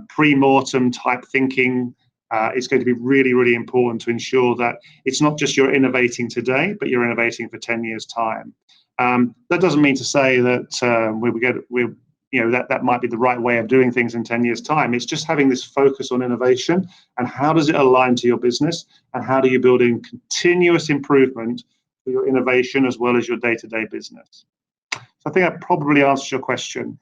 Speaker 5: pre-mortem type thinking. It's going to be really, really important to ensure that it's not just you're innovating today, but you're innovating for 10 years' time. That doesn't mean to say that that might be the right way of doing things in 10 years' time. It's just having this focus on innovation and how does it align to your business and how do you build in continuous improvement for your innovation as well as your day-to-day business. So I think that probably answers your question.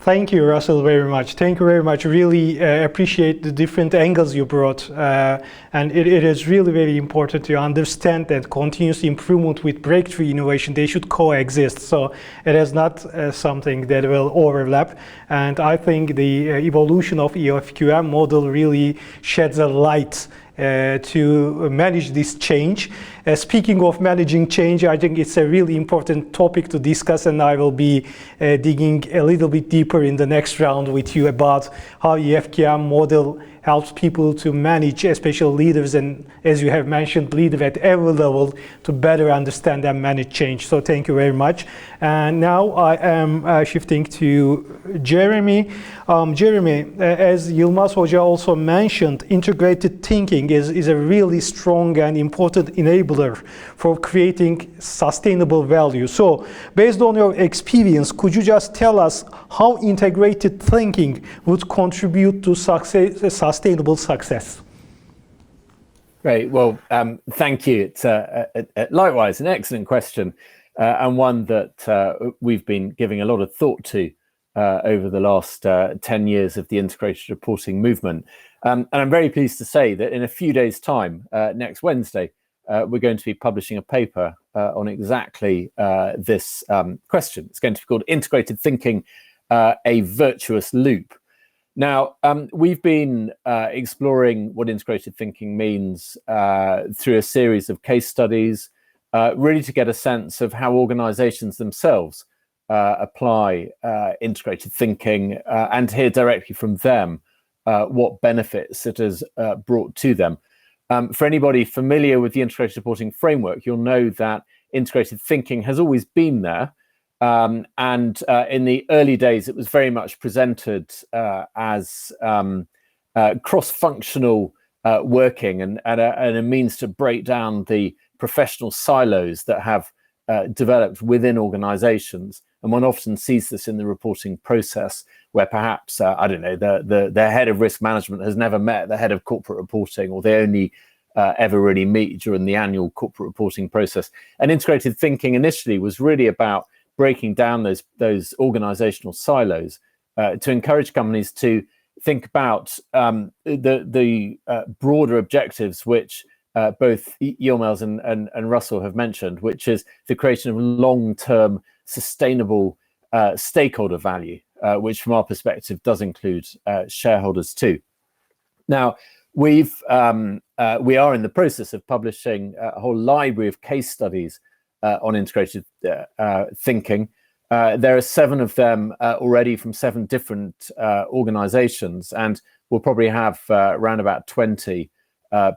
Speaker 1: Thank you, Russell, very much. Thank you very much. Really appreciate the different angles you brought. And it is really very important to understand that continuous improvement with breakthrough innovation, they should coexist. So it is not something that will overlap. And I think the evolution of EFQM model really sheds a light to manage this change. Speaking of managing change, I think it's a really important topic to discuss, and I will be digging a little bit deeper in the next round with you about how EFQM model helps people to manage, especially leaders, and as you have mentioned, leaders at every level to better understand and manage change. So thank you very much. And now I am shifting to Jeremy. Jeremy, as Yilmaz Hoca also mentioned, integrated thinking is a really strong and important enabler for creating sustainable value. So based on your experience, could you just tell us how integrated thinking would contribute to sustainable success?
Speaker 4: Great. Well, thank you. It's likewise an excellent question and one that we've been giving a lot of thought to over the last 10 years of the integrated reporting movement. And I'm very pleased to say that in a few days' time, next Wednesday, we're going to be publishing a paper on exactly this question. It's going to be called Integrated Thinking, a Virtuous Loop. Now, we've been exploring what integrated thinking means through a series of case studies, really to get a sense of how organizations themselves apply integrated thinking and hear directly from them what benefits it has brought to them. For anybody familiar with the integrated reporting framework, you'll know that integrated thinking has always been there. And in the early days, it was very much presented as cross-functional working and a means to break down the professional silos that have developed within organizations. And one often sees this in the reporting process where perhaps, I don't know, the head of risk management has never met the head of corporate reporting, or they only ever really meet during the annual corporate reporting process. And integrated thinking initially was really about breaking down those organizational silos to encourage companies to think about the broader objectives which both Yilmaz and Russell have mentioned, which is the creation of long-term sustainable stakeholder value, which from our perspective does include shareholders too. Now, we are in the process of publishing a whole library of case studies on integrated thinking. There are 7 of them already from 7 different organizations, and we'll probably have around about 20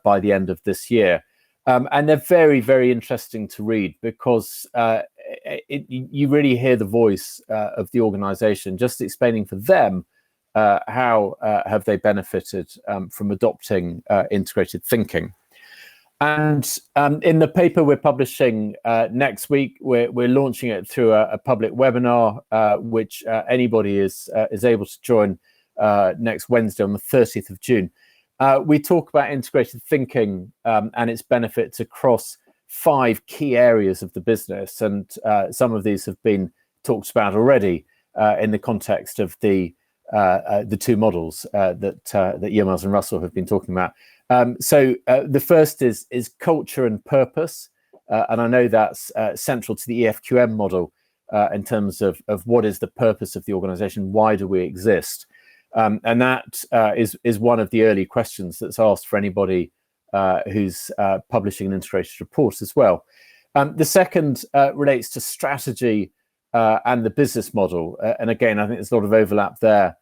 Speaker 4: by the end of this year. And they're very, very interesting to read because you really hear the voice of the organization just explaining for them how have they benefited from adopting integrated thinking. And in the paper we're publishing next week, we're launching it through a public webinar, which anybody is able to join next Wednesday on the 30th of June. We talk about integrated thinking and its benefits across 5 key areas of the business, and some of these have been talked about already in the context of the 2 models that Yilmaz and Russell have been talking about. So the first is culture and purpose, and I know that's central to the EFQM model in terms of what is the purpose of the organization, why do we exist? And that is one of the early questions that's asked for anybody who's publishing an integrated report as well. The second relates to strategy and the business model, and again, I think there's a lot of overlap there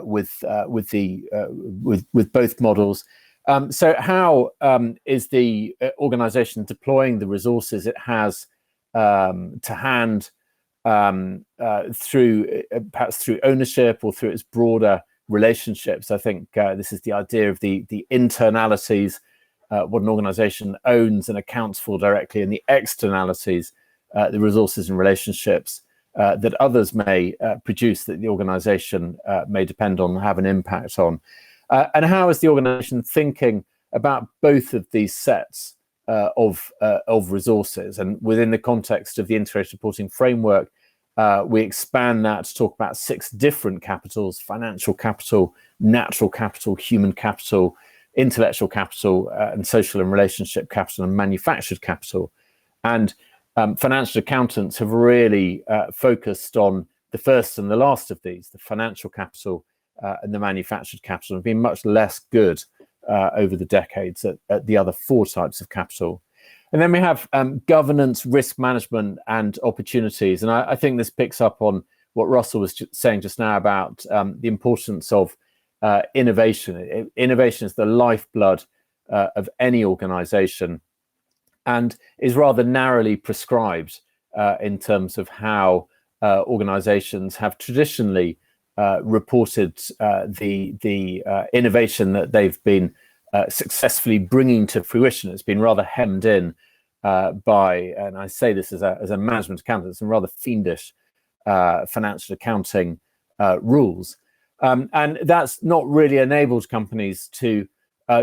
Speaker 4: with both models. So how is the organization deploying the resources it has to hand through perhaps through ownership or through its broader relationships. I think this is the idea of the internalities, what an organization owns and accounts for directly, and the externalities, the resources and relationships that others may produce, that the organization may depend on, have an impact on. And how is the organization thinking about both of these sets of resources? And within the context of the integrated reporting framework, we expand that to talk about 6 different capitals: financial capital, natural capital, human capital, intellectual capital, and social and relationship capital, and manufactured capital. And financial accountants have really focused on the first and the last of these, the financial capital and the manufactured capital, and been much less good over the decades at the other 4 types of capital. And then we have governance, risk management, and opportunities. And I think this picks up on what Russell was saying just now about the importance of innovation. Innovation is the lifeblood of any organization, and is rather narrowly prescribed in terms of how organizations have traditionally reported the innovation that they've been successfully bringing to fruition. It's been rather hemmed in by, and I say this as a management accountant, some rather fiendish financial accounting rules. And that's not really enabled companies to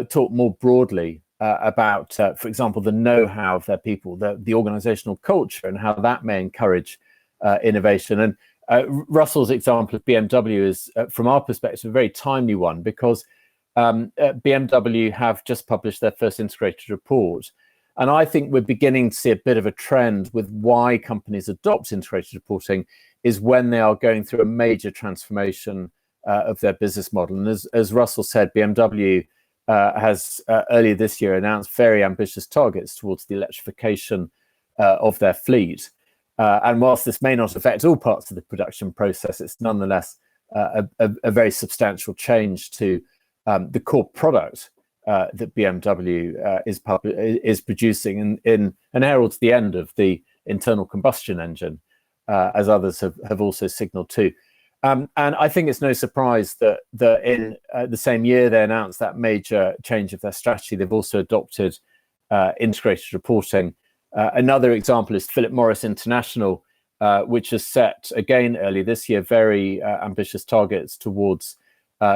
Speaker 4: talk more broadly about, for example, the know-how of their people, the organizational culture, and how that may encourage innovation. And Russell's example of BMW is, from our perspective, a very timely one, because BMW have just published their first integrated report. And I think we're beginning to see a bit of a trend with why companies adopt integrated reporting is when they are going through a major transformation of their business model. And as Russell said, BMW has earlier this year announced very ambitious targets towards the electrification of their fleet. And whilst this may not affect all parts of the production process, it's nonetheless a very substantial change to the core product that BMW is producing and heralds the end of the internal combustion engine, as others have also signaled too. And I think it's no surprise that in the same year they announced that major change of their strategy, they've also adopted integrated reporting. Another example is Philip Morris International, which has set, again, early this year, very ambitious targets towards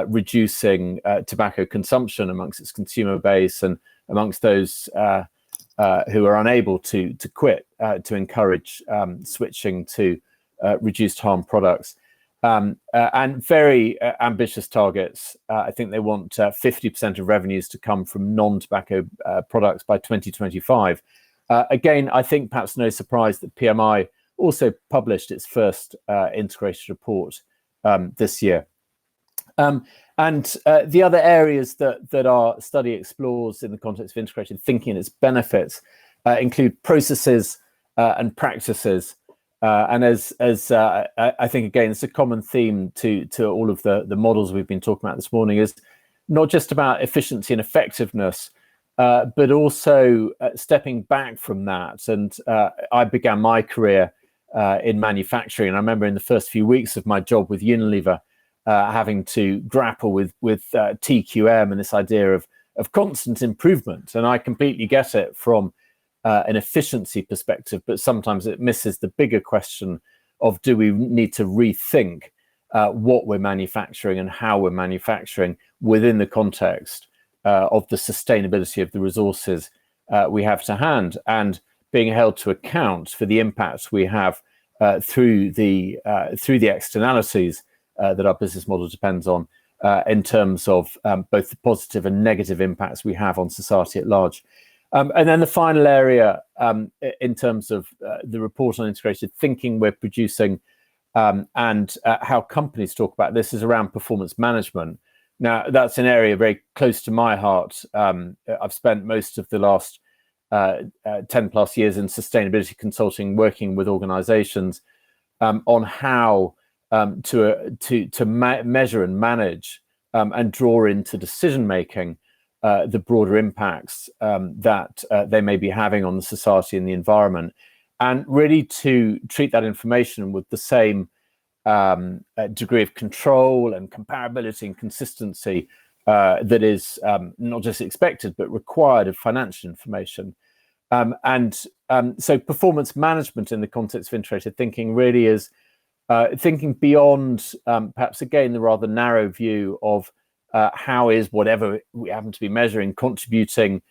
Speaker 4: reducing tobacco consumption amongst its consumer base and amongst those who are unable to quit, to encourage switching to reduced harm products. And very ambitious targets. I think they want 50% of revenues to come from non-tobacco products by 2025. Again, I think perhaps no surprise that PMI also published its first integrated report this year. And the other areas that our study explores in the context of integrated thinking and its benefits include processes and practices. And as I think, again, it's a common theme to all of the models we've been talking about this morning, is not just about efficiency and effectiveness, but also stepping back from that. And I began my career in manufacturing, and I remember in the first few weeks of my job with Unilever having to grapple with TQM and this idea of constant improvement. And I completely get it from an efficiency perspective, but sometimes it misses the bigger question of, do we need to rethink what we're manufacturing and how we're manufacturing within the context of the sustainability of the resources we have to hand, and being held to account for the impacts we have through the externalities that our business model depends on, in terms of both the positive and negative impacts we have on society at large. And then the final area, in terms of the report on integrated thinking we're producing, and how companies talk about this, is around performance management. Now, that's an area very close to my heart. I've spent most of the last 10 plus years in sustainability consulting, working with organizations on how to measure and manage and draw into decision making the broader impacts that they may be having on the society and the environment. and really to treat that information with the same degree of control and comparability and consistency that is not just expected but required of financial information. So performance management in the context of integrated thinking really is thinking beyond perhaps again the rather narrow view of how is whatever we happen to be measuring contributing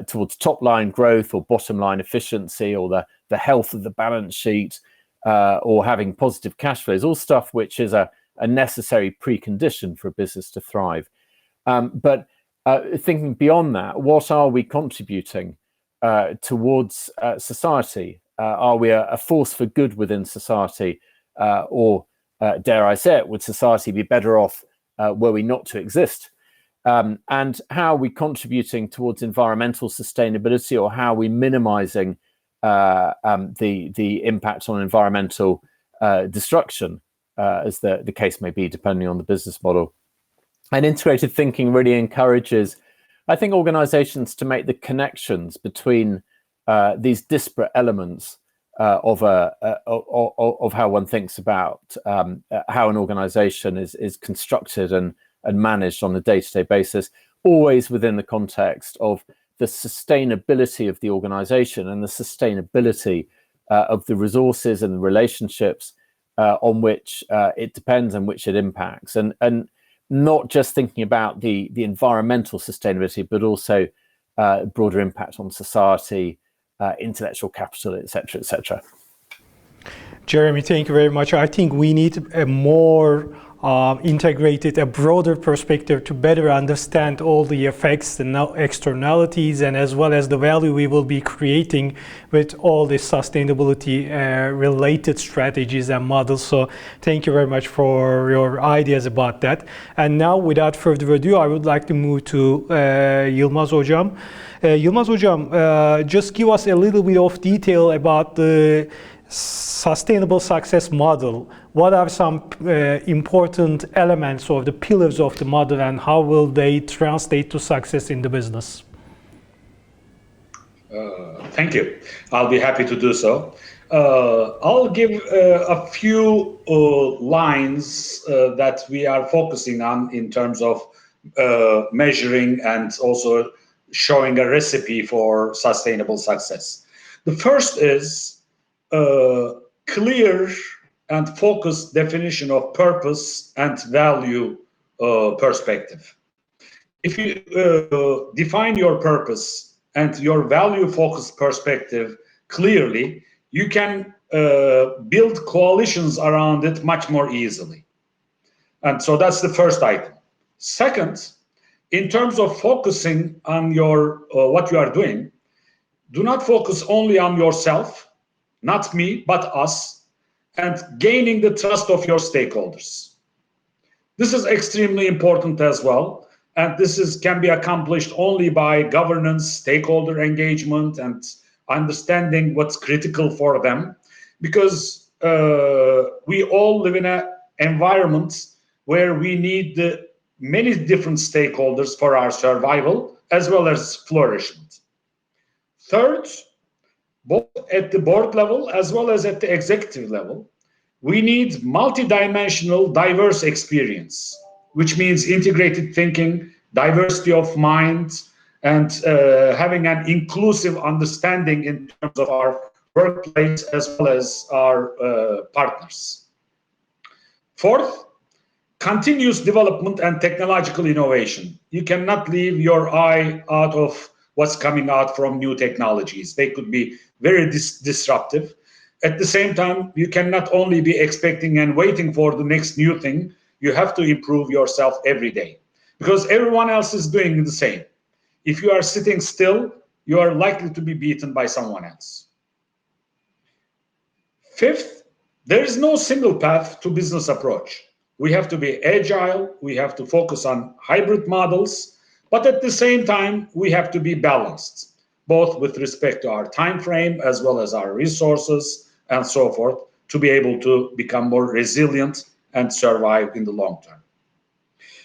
Speaker 4: towards top line growth or bottom line efficiency or the health of the balance sheet or having positive cash flows, all stuff which is a necessary precondition for a business to thrive. But thinking beyond that, what are we contributing towards society? Are we a force for good within society? Or dare I say it, would society be better off were we not to exist? And how are we contributing towards environmental sustainability, or how are we minimizing the impact on environmental destruction, as the case may be, depending on the business model? And integrated thinking really encourages, I think, organizations to make the connections between these disparate elements of how one thinks about how an organization is constructed and managed on a day-to-day basis, always within the context of the sustainability of the organization and the sustainability of the resources and the relationships on which it depends and which it impacts, and not just thinking about the environmental sustainability, but also broader impact on society, intellectual capital, etc., etc.
Speaker 1: Jeremy, thank you very much. I think we need a more integrated, a broader perspective to better understand all the effects and externalities, and as well as the value we will be creating with all the sustainability related strategies and models. So thank you very much for your ideas about that. And now, without further ado, I would like to move to Yılmaz Hocam. Yılmaz Hocam, just give us a little bit of detail about the sustainable success model. What are some important elements or the pillars of the model, and how will they translate to success in the business?
Speaker 6: Thank you. I'll be happy to do so. I'll give a few lines that we are focusing on in terms of measuring and also showing a recipe for sustainable success. The first is clear and focused definition of purpose and value perspective. If you define your purpose and your value-focused perspective clearly, you can build coalitions around it much more easily. And so that's the first item. Second, in terms of focusing on your what you are doing, do not focus only on yourself, not me, but us, and gaining the trust of your stakeholders. This is extremely important as well, and this can be accomplished only by governance, stakeholder engagement, and understanding what's critical for them, because we all live in an environment where we need many different stakeholders for our survival as well as flourishment. Third, both at the board level as well as at the executive level, we need multidimensional, diverse experience, which means integrated thinking, diversity of mind, and having an inclusive understanding in terms of our workplace as well as our partners. Fourth, continuous development and technological innovation. You cannot leave your eye out of what's coming out from new technologies. They could be very disruptive. At the same time, you cannot only be expecting and waiting for the next new thing. You have to improve yourself every day, because everyone else is doing the same. If you are sitting still, you are likely to be beaten by someone else. Fifth, there is no single path to business approach. We have to be agile, we have to focus on hybrid models, but at the same time, we have to be balanced, both with respect to our time frame as well as our resources and so forth, to be able to become more resilient and survive in the long term.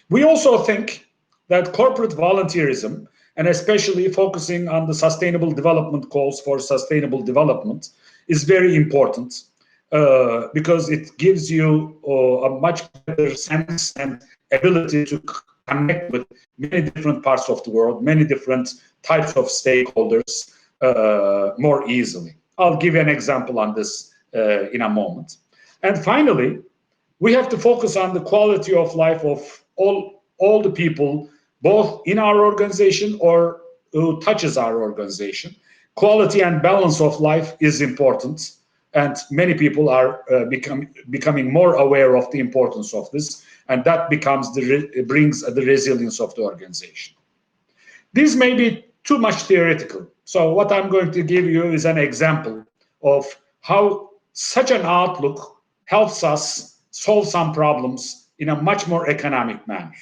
Speaker 6: We also think that corporate volunteerism, and especially focusing on the sustainable development goals for sustainable development, is very important because it gives you a much better sense and ability to connect with many different parts of the world, many different types of stakeholders more easily. I'll give you an example on this in a moment. And finally, we have to focus on the quality of life of all the people, both in our organization or who touches our organization. Quality and balance of life is important, and many people are becoming more aware of the importance of this, and that brings the resilience of the organization. This may be too much theoretical, so what I'm going to give you is an example of how such an outlook helps us solve some problems in a much more economic manner.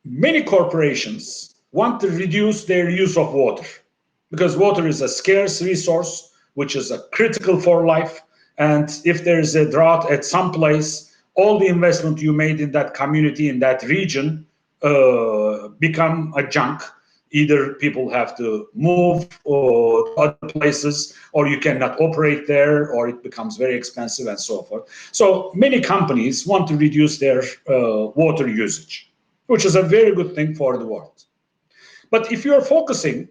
Speaker 6: Many corporations want to reduce their use of water because water is a scarce resource, which is critical for life. And if there is a drought at some place, all the investment you made in that community, in that region, become a junk. Either people have to move or other places, or you cannot operate there, or it becomes very expensive and so forth. So many companies want to reduce their water usage, which is a very good thing for the world. But if you're focusing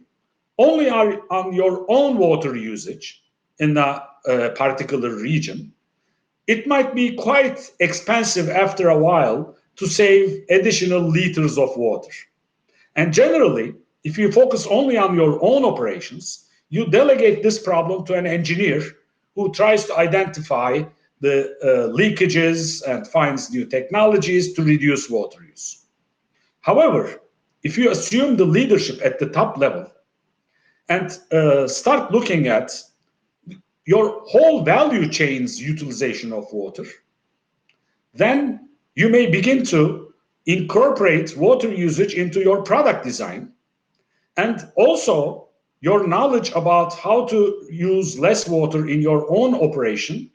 Speaker 6: only on your own water usage in a particular region, it might be quite expensive after a while to save additional liters of water. And generally, if you focus only on your own operations, you delegate this problem to an engineer who tries to identify the leakages and finds new technologies to reduce water use. However, if you assume the leadership at the top level and start looking at your whole value chain's utilization of water, then you may begin to incorporate water usage into your product design, and also your knowledge about how to use less water in your own operation,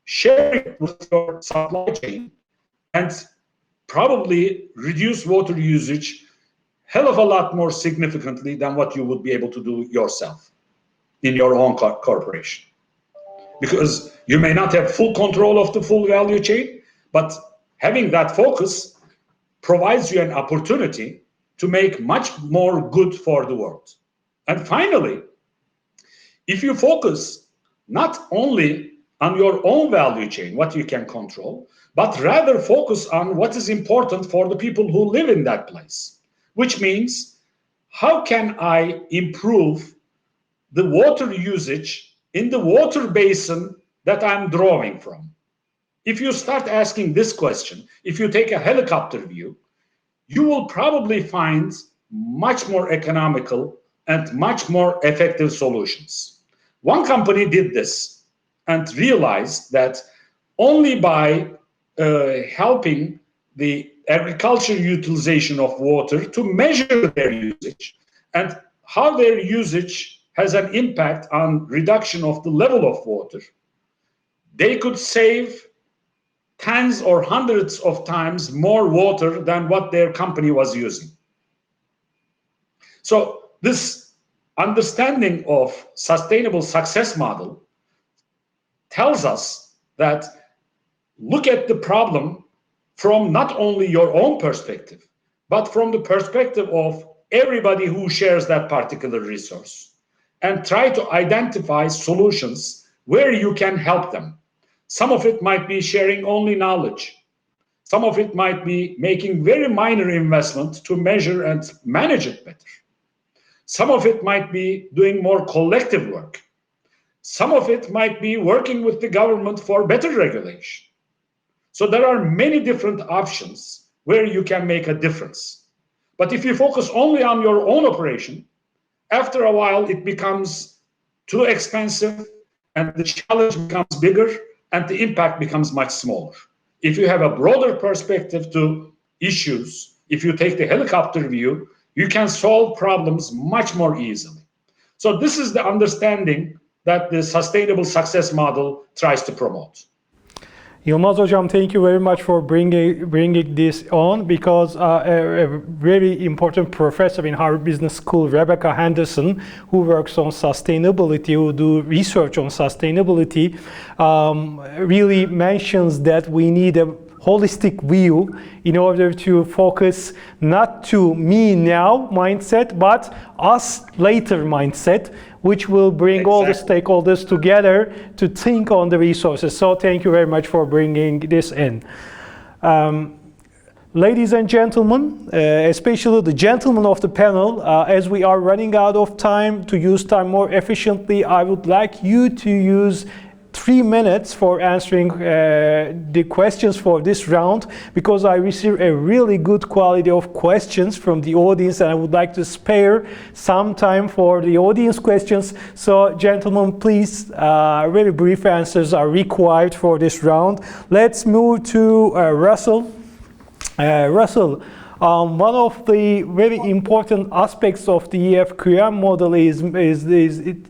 Speaker 6: share it with your supply chain, and probably reduce water usage hell of a lot more significantly than what you would be able to do yourself in your own corporation. Because you may not have full control of the full value chain, but having that focus provides you an opportunity to make much more good for the world. And finally, if you focus not only on your own value chain, what you can control, but rather focus on what is important for the people who live in that place, which means how can I improve the water usage in the water basin that I'm drawing from? If you start asking this question, if you take a helicopter view, you will probably find much more economical and much more effective solutions. One company did this and realized that only by helping the agriculture utilization of water to measure their usage and how their usage has an impact on reduction of the level of water, they could save tens or hundreds of times more water than what their company was using. So this understanding of sustainable success model tells us that look at the problem from not only your own perspective, but from the perspective of everybody who shares that particular resource, and try to identify solutions where you can help them. Some of it might be sharing only knowledge. Some of it might be making very minor investments to measure and manage it better. Some of it might be doing more collective work. Some of it might be working with the government for better regulation. So there are many different options where you can make a difference. But if you focus only on your own operation, after a while it becomes too expensive and the challenge becomes bigger and the impact becomes much smaller. If you have a broader perspective to issues, if you take the helicopter view, you can solve problems much more easily. So this is the understanding that the sustainable success model tries to promote.
Speaker 1: Yılmaz Hocam, thank you very much for bringing this on, because a very important professor in Harvard Business School, Rebecca Henderson, who works on sustainability, who do research on sustainability, really mentions that we need a holistic view in order to focus not to me now mindset, but us later mindset, which will bring all the stakeholders together to think on the resources. So thank you very much for bringing this in. Ladies and gentlemen, especially the gentlemen of the panel, as we are running out of time, to use time more efficiently, I would like you to use 3 minutes for answering the questions for this round, because I received a really good quality of questions from the audience, and I would like to spare some time for the audience questions. So gentlemen, please, very brief answers are required for this round. Let's move to Russell. Russell, one of the very important aspects of the EFQM model is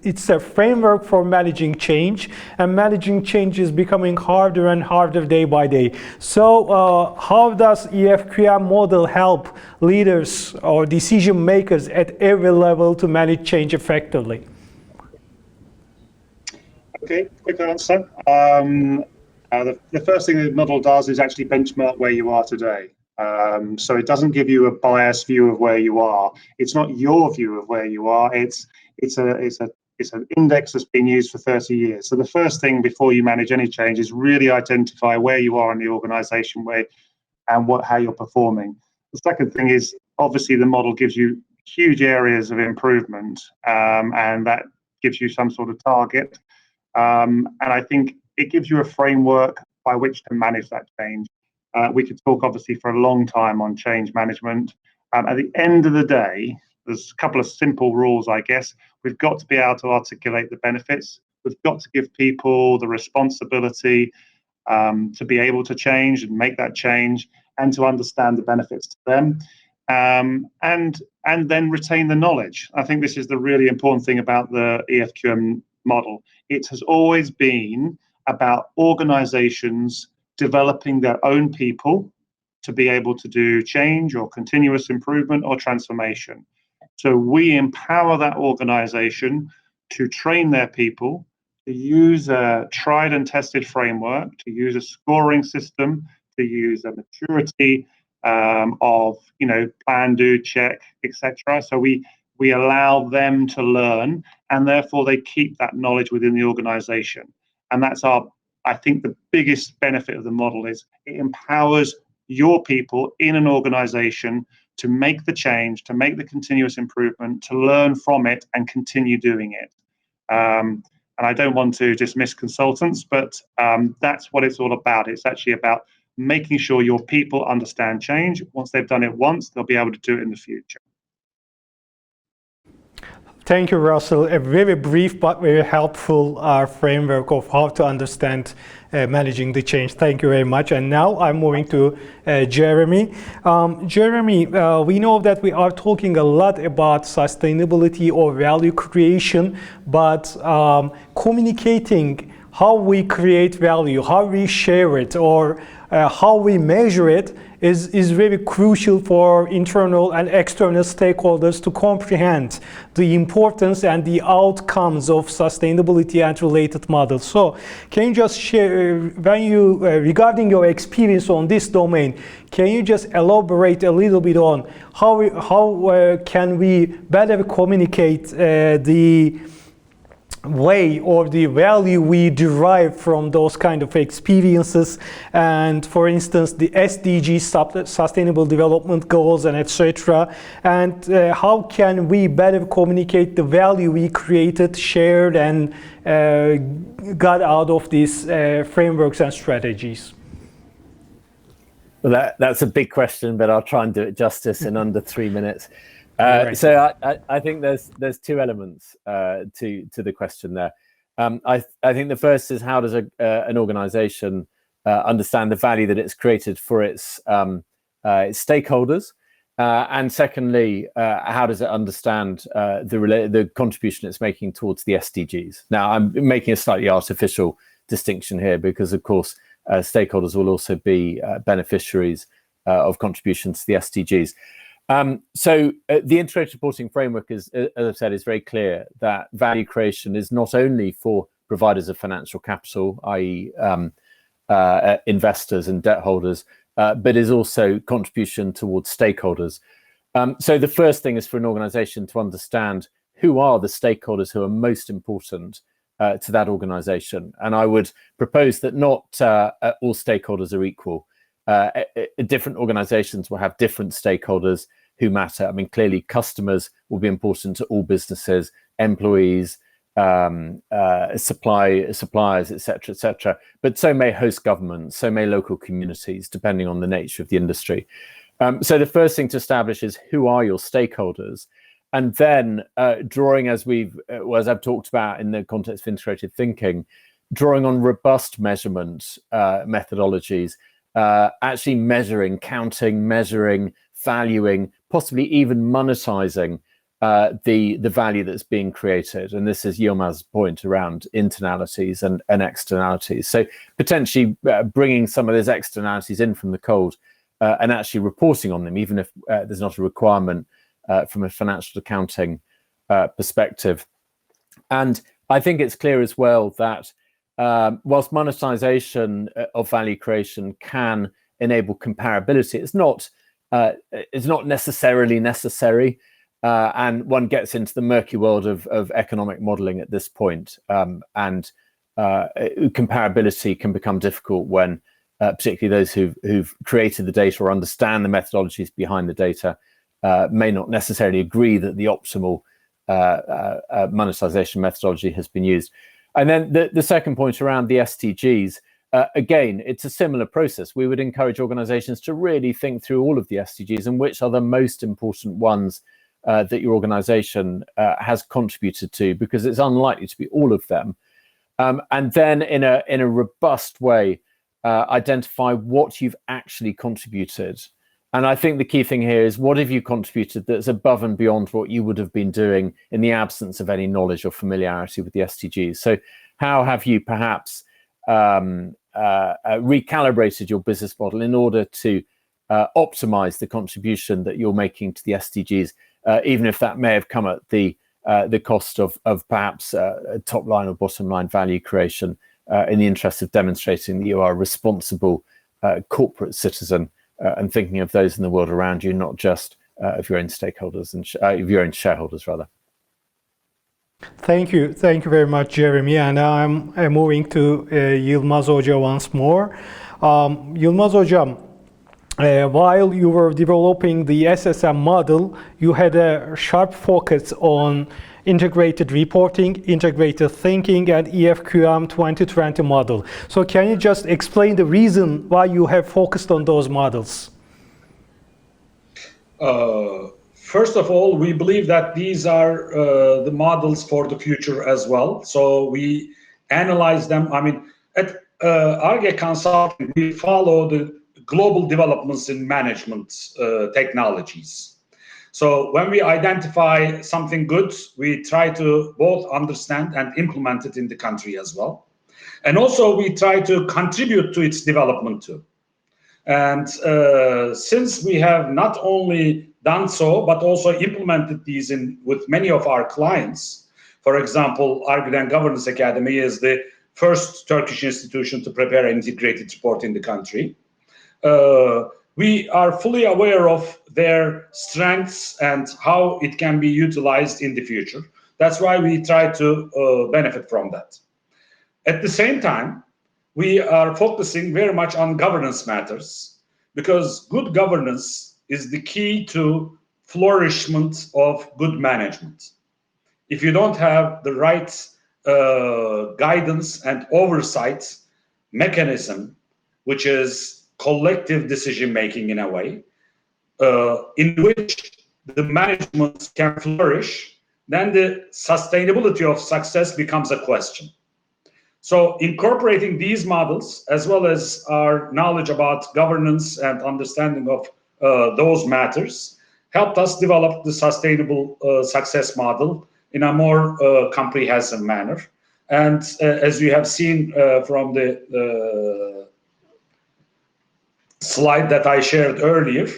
Speaker 1: it's a framework for managing change, and managing change is becoming harder and harder day by day. So how does EFQM model help leaders or decision makers at every level to manage change effectively?
Speaker 5: Okay, quick answer. The first thing the model does is actually benchmark where you are today. So it doesn't give you a biased view of where you are. It's not your view of where you are. It's an index that's been used for 30 years. So the first thing before you manage any change is really identify where you are in the organization, and how you're performing. The second thing is, obviously the model gives you huge areas of improvement, and that gives you some sort of target. And I think it gives you a framework by which to manage that change. We could talk obviously for a long time on change management. At the end of the day, there's a couple of simple rules, I guess. We've got to be able to articulate the benefits. We've got to give people the responsibility to be able to change and make that change, and to understand the benefits to them, and then retain the knowledge. I think this is the really important thing about the EFQM model. It has always been about organizations developing their own people to be able to do change or continuous improvement or transformation. So we empower that organization to train their people, to use a tried and tested framework, to use a scoring system, to use a maturity of, plan, do, check, etc. So we allow them to learn, and therefore they keep that knowledge within the organization. And that's I think the biggest benefit of the model is it empowers your people in an organization to make the change, to make the continuous improvement, to learn from it and continue doing it. And I don't want to dismiss consultants, but that's what it's all about. It's actually about making sure your people understand change. Once they've done it once, they'll be able to do it in the future.
Speaker 1: Thank you, Russell. A very brief but very helpful framework of how to understand managing the change. Thank you very much. And now I'm moving to Jeremy. Jeremy, we know that we are talking a lot about sustainability or value creation, but communicating how we create value, how we share it, or how we measure it is very crucial for internal and external stakeholders to comprehend the importance and the outcomes of sustainability and related models. So can you just share, regarding your experience on this domain, can you just elaborate a little bit on how can we better communicate the way or the value we derive from those kind of experiences, and for instance the SDGs, Sustainable Development Goals, and etc., and how can we better communicate the value we created, shared, and got out of these frameworks and strategies?
Speaker 4: Well, that's a big question, but I'll try and do it justice in under 3 minutes.
Speaker 1: Right.
Speaker 4: So I think there's two elements to the question there. I think the first is, how does an organization understand the value that it's created for its stakeholders, and secondly, how does it understand the contribution it's making towards the SDGs? Now, I'm making a slightly artificial distinction here because, of course, stakeholders will also be beneficiaries of contributions to the SDGs. So the integrated reporting framework is, as I've said, is very clear that value creation is not only for providers of financial capital, i.e. Investors and debt holders, but is also contribution towards stakeholders. So the first thing is for an organization to understand who are the stakeholders who are most important to that organization. And I would propose that not all stakeholders are equal. Different organizations will have different stakeholders who matter. I mean, clearly customers will be important to all businesses, employees, suppliers, etc. But so may host governments, so may local communities, depending on the nature of the industry. So the first thing to establish is who are your stakeholders, and then drawing, as I've talked about in the context of integrated thinking, drawing on robust measurement methodologies, actually measuring, counting, measuring, valuing, possibly even monetizing the value that's being created. And this is Yilmaz's point around internalities and externalities. So potentially bringing some of those externalities in from the cold and actually reporting on them, even if there's not a requirement from a financial accounting perspective. And I think it's clear as well that whilst monetization of value creation can enable comparability, it's not necessarily necessary. And one gets into the murky world of economic modeling at this point. And comparability can become difficult when particularly those who've created the data or understand the methodologies behind the data may not necessarily agree that the optimal monetization methodology has been used. And then the second point around the SDGs, again, it's a similar process. We would encourage organizations to really think through all of the SDGs and which are the most important ones that your organization has contributed to, because it's unlikely to be all of them. And then in a robust way, identify what you've actually contributed. And I think the key thing here is, what have you contributed that's above and beyond what you would have been doing in the absence of any knowledge or familiarity with the SDGs? So how have you perhaps recalibrated your business model in order to optimize the contribution that you're making to the SDGs, even if that may have come at the cost of perhaps top line or bottom line value creation, in the interest of demonstrating that you are a responsible corporate citizen and thinking of those in the world around you, not just of your own stakeholders and of your own shareholders, rather.
Speaker 1: Thank you very much, Jeremy. And I'm moving to Yilmaz Hoca once more. Yilmaz Hoca, while you were developing the SSM model, you had a sharp focus on integrated reporting, integrated thinking, and EFQM 2020 model. So can you just explain the reason why you have focused on those models?
Speaker 6: First of all, we believe that these are the models for the future as well. So we analyze them. I mean, at ARGE Consulting, we follow the global developments in management technologies. So when we identify something good, we try to both understand and implement it in the country as well. And also we try to contribute to its development too. And since we have not only done so, but also implemented these with many of our clients, for example, ARGE Governance Academy is the first Turkish institution to prepare an integrated report in the country. We are fully aware of their strengths and how it can be utilized in the future. That's why we try to benefit from that. At the same time, we are focusing very much on governance matters, because good governance is the key to flourishment of good management. If you don't have the right guidance and oversight mechanism, which is collective decision-making in a way, in which the management can flourish, then the sustainability of success becomes a question. So incorporating these models, as well as our knowledge about governance and understanding of those matters, helped us develop the sustainable success model in a more comprehensive manner. And as you have seen from the slide that I shared earlier,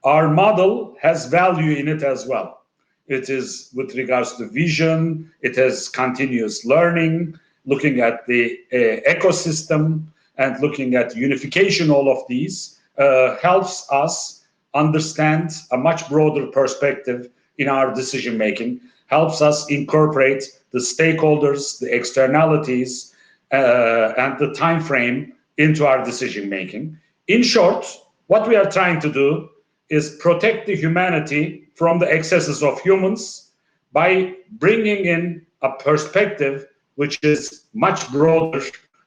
Speaker 6: our model has value in it as well. It is with regards to vision, it has continuous learning, looking at the ecosystem and looking at unification. All of these helps us understand a much broader perspective in our decision making, helps us incorporate the stakeholders, the externalities, and the time frame into our decision making. In short, what we are trying to do is protect the humanity from the excesses of humans by bringing in a perspective which is much broader,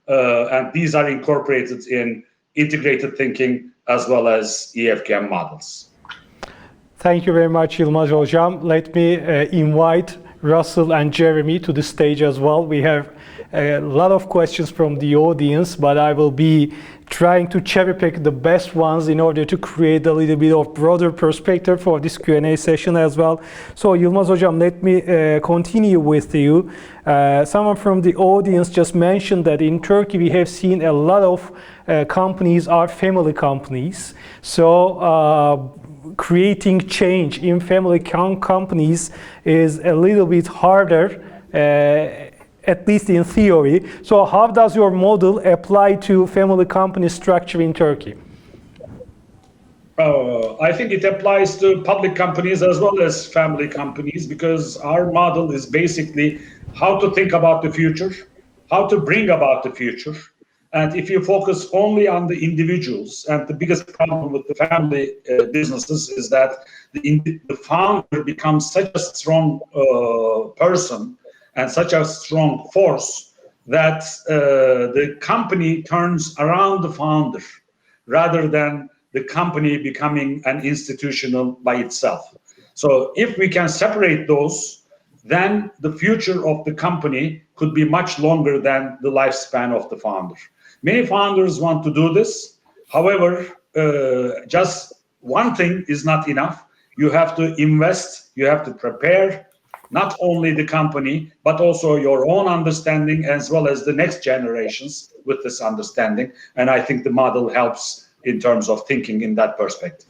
Speaker 6: and these are incorporated in integrated thinking as well as EFQM models.
Speaker 1: Thank you very much, Yılmaz Hocam. Let me invite Russell and Jeremy to the stage as well. We have a lot of questions from the audience, but I will be trying to cherry pick the best ones in order to create a little bit of broader perspective for this Q&A session as well. So Yılmaz Hocam, let me continue with you. Someone from the audience just mentioned that in Turkey we have seen a lot of companies are family companies. So creating change in family companies is a little bit harder, at least in theory. So how does your model apply to family company structure in Turkey?
Speaker 6: I think it applies to public companies as well as family companies, because our model is basically how to think about the future, how to bring about the future. And if you focus only on the individuals, and the biggest problem with the family businesses is that the founder becomes such a strong person and such a strong force that the company turns around the founder rather than the company becoming an institutional by itself. So if we can separate those, then the future of the company could be much longer than the lifespan of the founder. Many founders want to do this. However, just one thing is not enough. You have to invest, you have to prepare not only the company, but also your own understanding as well as the next generations with this understanding. And I think the model helps in terms of thinking in that perspective.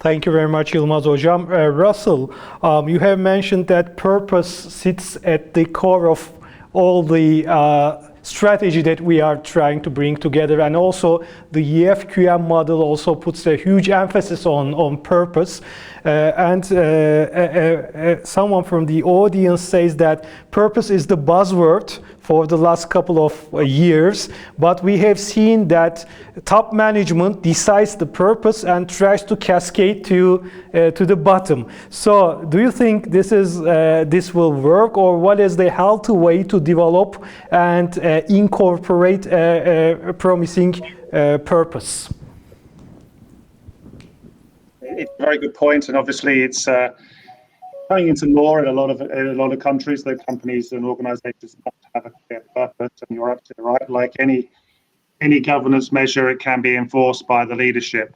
Speaker 1: Thank you very much, Yılmaz Hocam. Russell, you have mentioned that purpose sits at the core of all the strategy that we are trying to bring together, and also the EFQM model also puts a huge emphasis on purpose. Someone from the audience says that purpose is the buzzword for the last couple of years, but we have seen that top management decides the purpose and tries to cascade to the bottom. So do you think this will work, or what is the healthy way to develop and incorporate a promising purpose?
Speaker 5: It's a very good point, and obviously it's coming into law in a lot of countries. The companies and organisations must have a clear purpose, and you're absolutely right. Like any governance measure, it can be enforced by the leadership.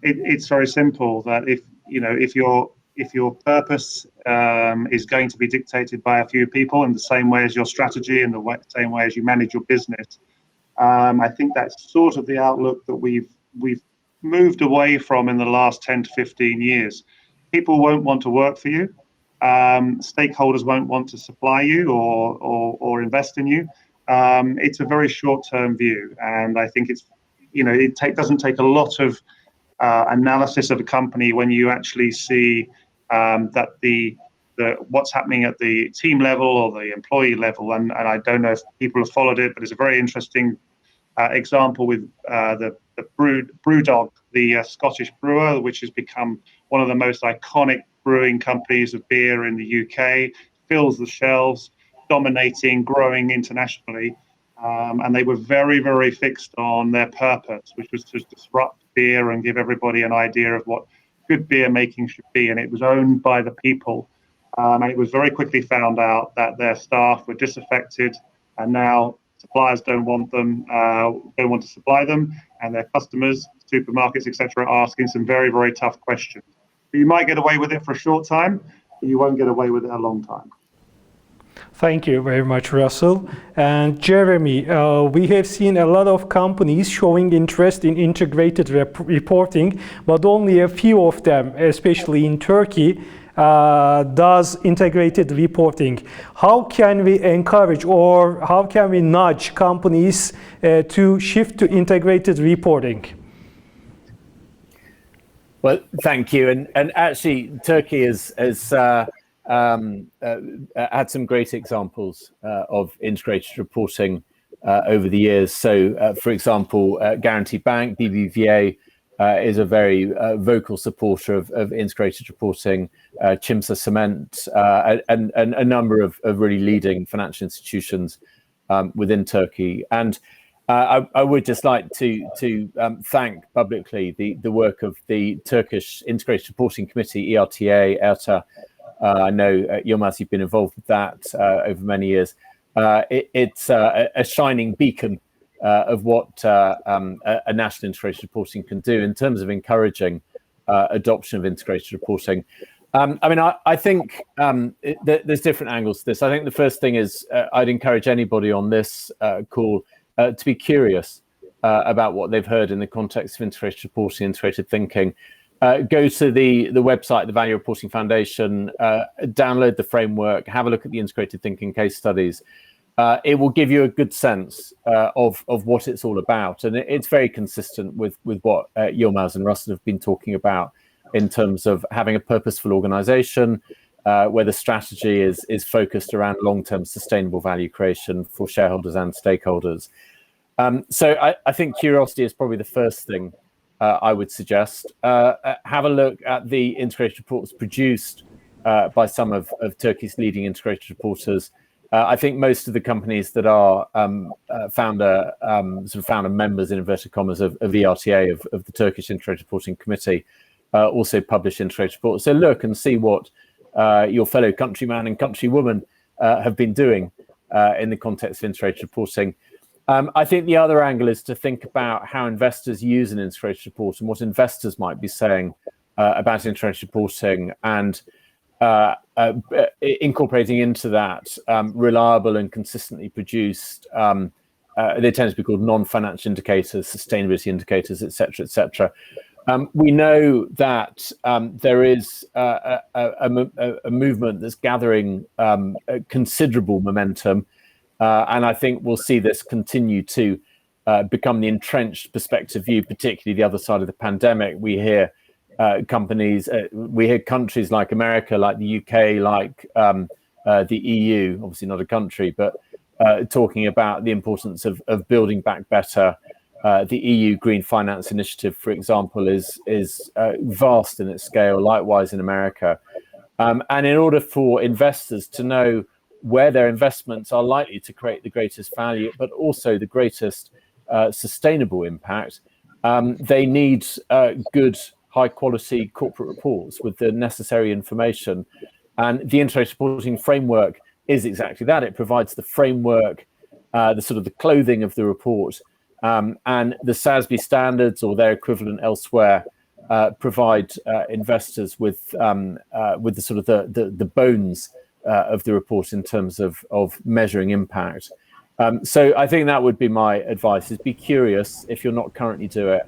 Speaker 5: It's very simple that if your purpose is going to be dictated by a few people in the same way as your strategy, in the same way as you manage your business, I think that's sort of the outlook that we've moved away from in the last 10 to 15 years. People won't want to work for you. Stakeholders won't want to supply you or invest in you. It's a very short-term view, and I think it doesn't take a lot of analysis of a company when you actually see that what's happening at the team level or the employee level. And I don't know if people have followed it, but it's a very interesting example with the Brewdog, the Scottish brewer, which has become one of the most iconic brewing companies of beer in the UK, fills the shelves, dominating, growing internationally. And they were very, very fixed on their purpose, which was to disrupt beer and give everybody an idea of what good beer making should be. And it was owned by the people. And it was very quickly found out that their staff were disaffected, and now suppliers don't want to supply them, and their customers, supermarkets, etc., are asking some very, very tough questions. You might get away with it for a short time, but you won't get away with it a long time.
Speaker 1: Thank you very much, Russell. And Jeremy, we have seen a lot of companies showing interest in integrated reporting, but only a few of them, especially in Turkey, does integrated reporting. How can we encourage or how can we nudge companies to shift to integrated reporting?
Speaker 4: Well, thank you. And actually, Turkey has had some great examples of integrated reporting over the years. So, for example, Guarantee Bank, BBVA, is a very vocal supporter of integrated reporting. Çimsa Cement, and a number of really leading financial institutions within Turkey. And I would just like to thank publicly the work of the Turkish Integrated Reporting Committee, ERTA. I know, Yilmaz, you've been involved with that over many years. It's a shining beacon of what a national integrated reporting can do in terms of encouraging adoption of integrated reporting. I think there's different angles to this. I think the first thing is I'd encourage anybody on this call to be curious about what they've heard in the context of integrated reporting, integrated thinking. Go to the website, the Value Reporting Foundation, download the framework, have a look at the integrated thinking case studies. It will give you a good sense of what it's all about. And it's very consistent with what Yilmaz and Russell have been talking about in terms of having a purposeful organization where the strategy is focused around long-term sustainable value creation for shareholders and stakeholders. So I think curiosity is probably the first thing I would suggest. Have a look at the integrated reports produced by some of Turkey's leading integrated reporters. I think most of the companies that are founder members, in inverted commas, of the RTA, of the Turkish Integrated Reporting Committee, also publish integrated reports. So look and see what your fellow countryman and countrywoman have been doing in the context of integrated reporting. I think the other angle is to think about how investors use an integrated report and what investors might be saying about integrated reporting, and incorporating into that reliable and consistently produced, they tend to be called non-financial indicators, sustainability indicators, etc., etc. We know that there is a movement that's gathering considerable momentum, and I think we'll see this continue to become the entrenched perspective view, particularly the other side of the pandemic. We hear we hear countries like America, like the UK, like the EU, obviously not a country, but talking about the importance of building back better. The EU Green Finance Initiative, for example, is vast in its scale, likewise in America. And in order for investors to know where their investments are likely to create the greatest value, but also the greatest sustainable impact, they need good, high-quality corporate reports with the necessary information. And the integrated reporting framework is exactly that. It provides the framework, the clothing of the report, and the SASB standards or their equivalent elsewhere provide investors with the bones of the report in terms of measuring impact. So I think that would be my advice: is be curious if you're not currently doing it,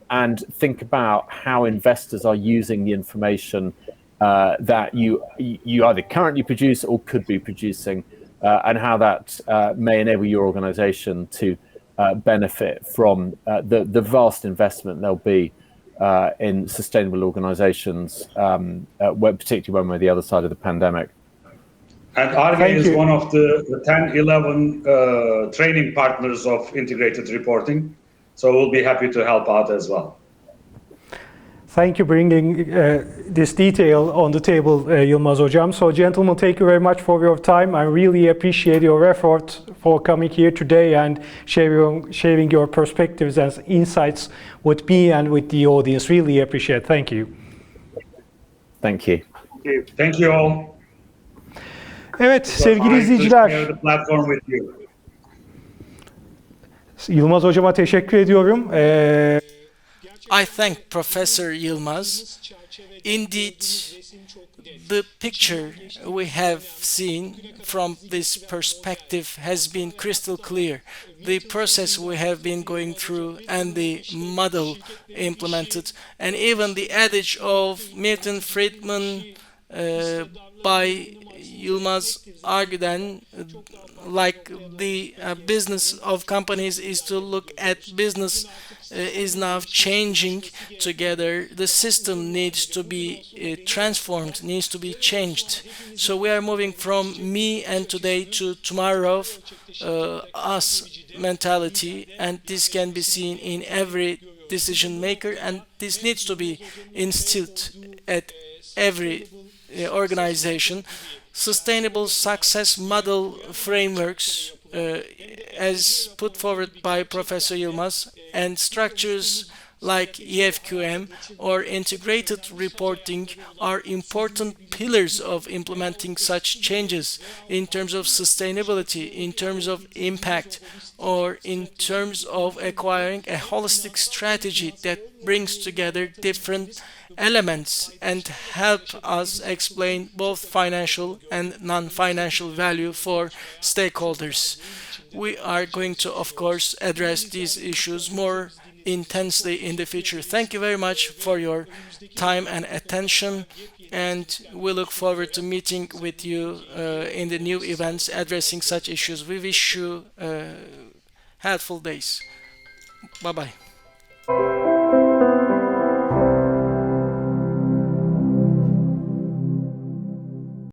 Speaker 4: and think about how investors are using the information that you either currently produce or could be producing, and how that may enable your organization to benefit from the vast investment there'll be in sustainable organizations, particularly when we're the other side of the pandemic.
Speaker 6: And ARGE is one of the 10, 11 training partners of integrated reporting. So we'll be happy to help out as well.
Speaker 1: Thank you for bringing this detail on the table, Yilmaz Hocam. So gentlemen, thank you very much for your time. I really appreciate your effort for coming here today and sharing your perspectives and insights with me and with the audience. Really appreciate it. Thank you.
Speaker 4: Thank you.
Speaker 6: Thank you all.
Speaker 1: Evet, sevgili izleyiciler. Yilmaz Hocama teşekkür ediyorum.
Speaker 3: I thank Professor Yilmaz. Indeed, the picture we have seen from this perspective has been crystal clear. The process we have been going through and the model implemented, and even the adage of Milton Friedman uh, by Yilmaz Arguden, like the business of companies is to look at business is now changing together. The system needs to be transformed, needs to be changed. So we are moving from me and today to tomorrow, us mentality, and this can be seen in every decision maker, and this needs to be instilled at every organization. Sustainable success model frameworks, as put forward by Professor Yilmaz, and structures like EFQM or integrated reporting are important pillars of implementing such changes in terms of sustainability, in terms of impact, or in terms of acquiring a holistic strategy that brings together different elements and help us explain both financial and non-financial value for stakeholders. We are going to, of course, address these issues more intensely in the future. Thank you very much for your time and attention, and we look forward to meeting with you in the new events addressing such issues. We wish you helpful days. Bye bye.